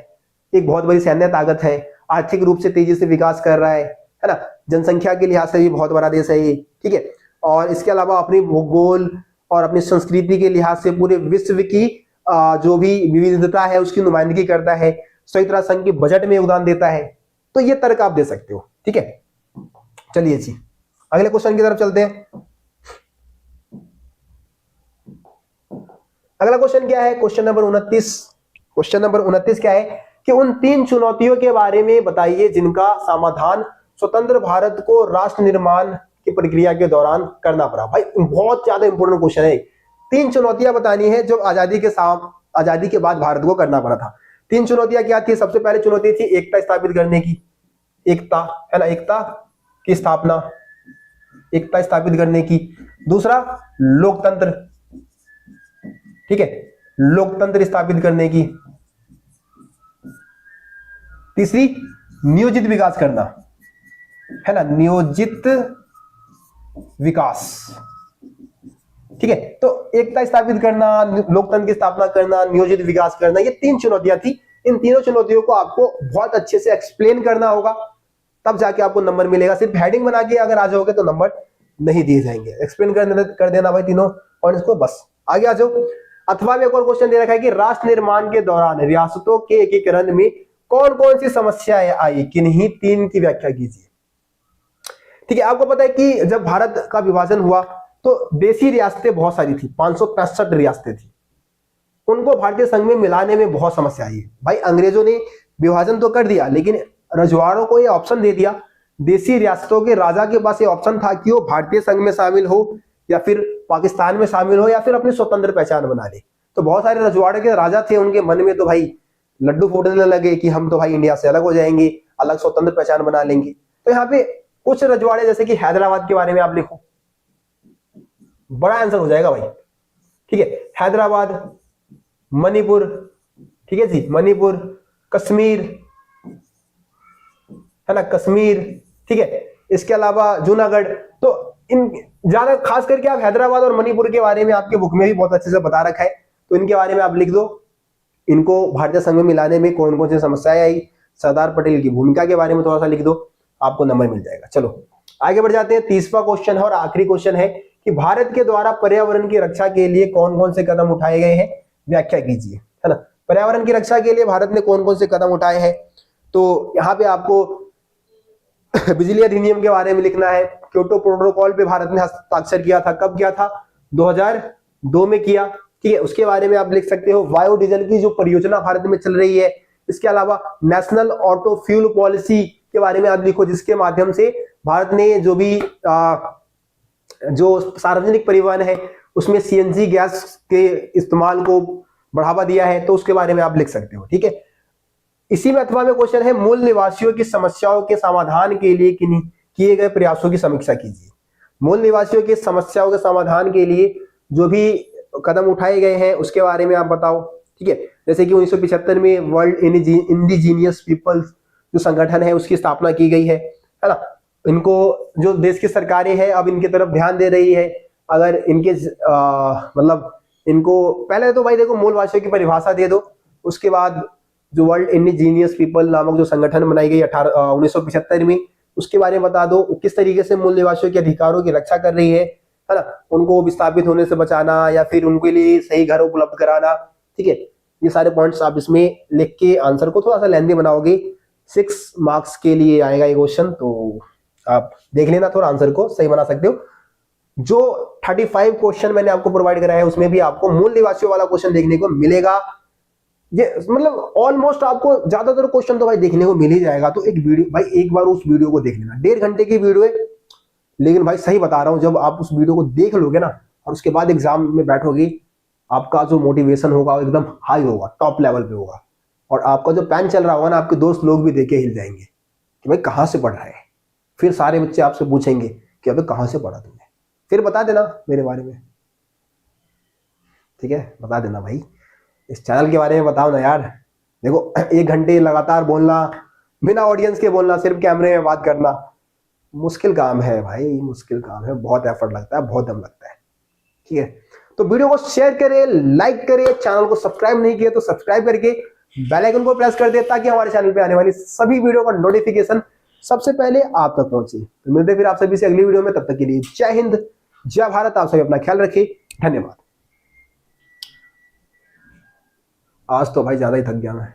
एक बहुत बड़ी सैन्य ताकत है, आर्थिक रूप से तेजी से विकास कर रहा है ना, जनसंख्या के लिहाज से भी बहुत बड़ा देश है ये, ठीक है। और इसके अलावा अपनी भूगोल और अपनी संस्कृति के लिहाज से पूरे विश्व की जो भी विविधता है उसकी नुमाइंदगी करता है, संयुक्त राष्ट्र संघ के बजट में योगदान देता है, तो ये तर्क आप दे सकते हो, ठीक है। चलिए जी अगले क्वेश्चन की तरफ चलते हैं। अगला क्वेश्चन क्या है, क्वेश्चन नंबर 29। क्वेश्चन नंबर 29 क्या है कि उन 3 चुनौतियों के बारे में बताइए जिनका समाधान स्वतंत्र भारत को राष्ट्र निर्माण की प्रक्रिया के दौरान करना पड़ा। भाई बहुत ज्यादा इंपॉर्टेंट क्वेश्चन है। 3 चुनौतियां बतानी है जो आजादी के बाद भारत को करना पड़ा था। 3 चुनौतियां क्या थी? सबसे पहले चुनौती थी एकता स्थापित करने की, एकता है ना, एकता की स्थापना, एकता स्थापित करने की। दूसरा लोकतंत्र, ठीक है, लोकतंत्र स्थापित करने की। तीसरी नियोजित विकास करना, है ना, नियोजित विकास, ठीक है। तो एकता स्थापित करना, लोकतंत्र की स्थापना करना, नियोजित विकास करना, ये 3 चुनौतियां थी। इन तीनों चुनौतियों को आपको बहुत अच्छे से एक्सप्लेन करना होगा, तब जाके आपको नंबर मिलेगा। सिर्फ हेडिंग बना के अगर आ जाओगे तो नंबर नहीं दिए जाएंगे। एक्सप्लेन कर देना भाई तीनों पॉइंट्स को, बस आगे आ जाओ। अथवा में एक और क्वेश्चन दे रखा है कि राष्ट्र निर्माण के दौरान रियासतों के एकीकरण में कौन कौन सी समस्याएं आई, किन्हीं 3 की व्याख्या कीजिए, ठीक है। आपको पता है कि जब भारत का विभाजन हुआ तो देसी रियासतें बहुत सारी थी, 565 रियासतें थी, उनको भारतीय संघ में मिलाने में बहुत समस्या आई है। भाई अंग्रेजों ने विभाजन तो कर दिया, लेकिन रजवाड़ों को यह ऑप्शन दे दिया, देसी रियासतों के राजा के पास ये ऑप्शन था कि वो भारतीय संघ में शामिल हो या फिर पाकिस्तान में शामिल हो या फिर अपनी स्वतंत्र पहचान बना ले। तो बहुत सारे रजवाड़े के राजा थे, उनके मन में तो भाई लड्डू फूटने लगे कि हम तो भाई इंडिया से अलग हो जाएंगे, अलग स्वतंत्र पहचान बना लेंगे। तो यहाँ पे कुछ रजवाड़े जैसे कि हैदराबाद के बारे में आप लिखो, बड़ा आंसर हो जाएगा भाई। ठीक है, हैदराबाद, मणिपुर, ठीक है जी, मणिपुर, कश्मीर, है ना, कश्मीर, ठीक है, इसके अलावा जूनागढ़। तो इन ज्यादा खास करके आप हैदराबाद और मणिपुर के बारे में आपके बुक में भी बहुत अच्छे से बता रखा है, तो इनके बारे में आप लिख दो। इनको भारतीय संघ में मिलाने में कौन कौन सी समस्याएं आई, सरदार पटेल की भूमिका के बारे में थोड़ा सा लिख दो, आपको नंबर मिल जाएगा। चलो आगे बढ़ जाते हैं। 30वां क्वेश्चन है और आखिरी क्वेश्चन है कि भारत के द्वारा पर्यावरण की रक्षा के लिए कौन कौन से कदम उठाए गए हैं, व्याख्या कीजिए, है ना। पर्यावरण की रक्षा के लिए भारत ने कौन कौन से कदम उठाए हैं, तो यहाँ पे आपको बिजली अधिनियम के बारे में लिखना है। क्योटो प्रोटोकॉल पे भारत ने हस्ताक्षर किया था, कब किया था, 2002 में किया, ठीक है, उसके बारे में आप लिख सकते हो। बायोडीजल की जो परियोजना भारत में चल रही है, इसके अलावा नेशनल ऑटो फ्यूल पॉलिसी के बारे में आप लिखो, जिसके माध्यम से भारत ने जो भी जो सार्वजनिक परिवहन है उसमें सीएनजी गैस के इस्तेमाल को बढ़ावा दिया है, तो उसके बारे में आप लिख सकते हो। ठीक है, इसी में अथवा में क्वेश्चन है, मूल निवासियों की समस्याओं के समाधान के लिए किए गए प्रयासों की समीक्षा कीजिए। मूल निवासियों की समस्याओं के समाधान के लिए जो भी कदम उठाए गए हैं उसके बारे में आप बताओ। ठीक है, जैसे कि 1975 में वर्ल्ड इंडिजीनियस पीपल्स जो संगठन है उसकी स्थापना की गई है ना। इनको जो देश की सरकारें हैं अब इनकी तरफ ध्यान दे रही है। अगर इनके मतलब इनको पहले तो भाई देखो मूल निवासियों की परिभाषा दे दो, उसके बाद जो वर्ल्ड इंडिजीनियस पीपल नामक जो संगठन बनाई गई 1975 में, उसके बारे में बता दो किस तरीके से मूल निवासियों के अधिकारों की रक्षा कर रही है ना, उनको विस्थापित होने से बचाना या फिर उनके लिए सही घर उपलब्ध कराना। ठीक है, ये सारे पॉइंट्स आप इसमें लिख के आंसर को थोड़ा सा लेंथी बनाओगे, 6 मार्क्स के लिए आएगा ये क्वेश्चन, तो आप देख लेना, थोड़ा आंसर को सही बना सकते हो। जो 35 क्वेश्चन मैंने आपको प्रोवाइड कराया है उसमें भी आपको मूल निवासियों वाला क्वेश्चन देखने को मिलेगा। ये मतलब ऑलमोस्ट आपको ज्यादातर क्वेश्चन तो भाई देखने को मिल ही जाएगा। तो एक वीडियो भाई, एक बार उस वीडियो को देख लेना, 1.5 घंटे की वीडियो है, लेकिन भाई सही बता रहा हूं, जब आप उस वीडियो को देख लोगे ना और उसके बाद एग्जाम में बैठोगे, आपका जो मोटिवेशन होगा वो एकदम हाई होगा, टॉप लेवल पे होगा, और आपका जो पेन चल रहा होगा ना, आपके दोस्त लोग भी देख के हिल जाएंगे कि भाई कहाँ से पढ़ रहा है। फिर सारे बच्चे आपसे पूछेंगे कि अबे कहाँ से पढ़ा तुमने, फिर बता देना मेरे बारे में। ठीक है, बता देना भाई, इस चैनल के बारे में बताओ ना यार। देखो 1 घंटे लगातार बोलना, बिना ऑडियंस के बोलना, सिर्फ कैमरे में बात करना, मुश्किल काम है भाई, मुश्किल काम है, बहुत एफर्ट लगता है, बहुत दम लगता है। ठीक है, तो वीडियो को शेयर करें, लाइक करें, चैनल को सब्सक्राइब नहीं किया तो सब्सक्राइब करके बेल आइकन को प्रेस कर दे, ताकि हमारे चैनल पे आने वाली सभी वीडियो का नोटिफिकेशन सबसे पहले आप तक पहुंचे। तो मिलते फिर आप सभी से अगली वीडियो में, तब तक के लिए जय हिंद, जय भारत। आप सभी अपना ख्याल रखिए, धन्यवाद। आज तो भाई ज्यादा ही थक गया मैं।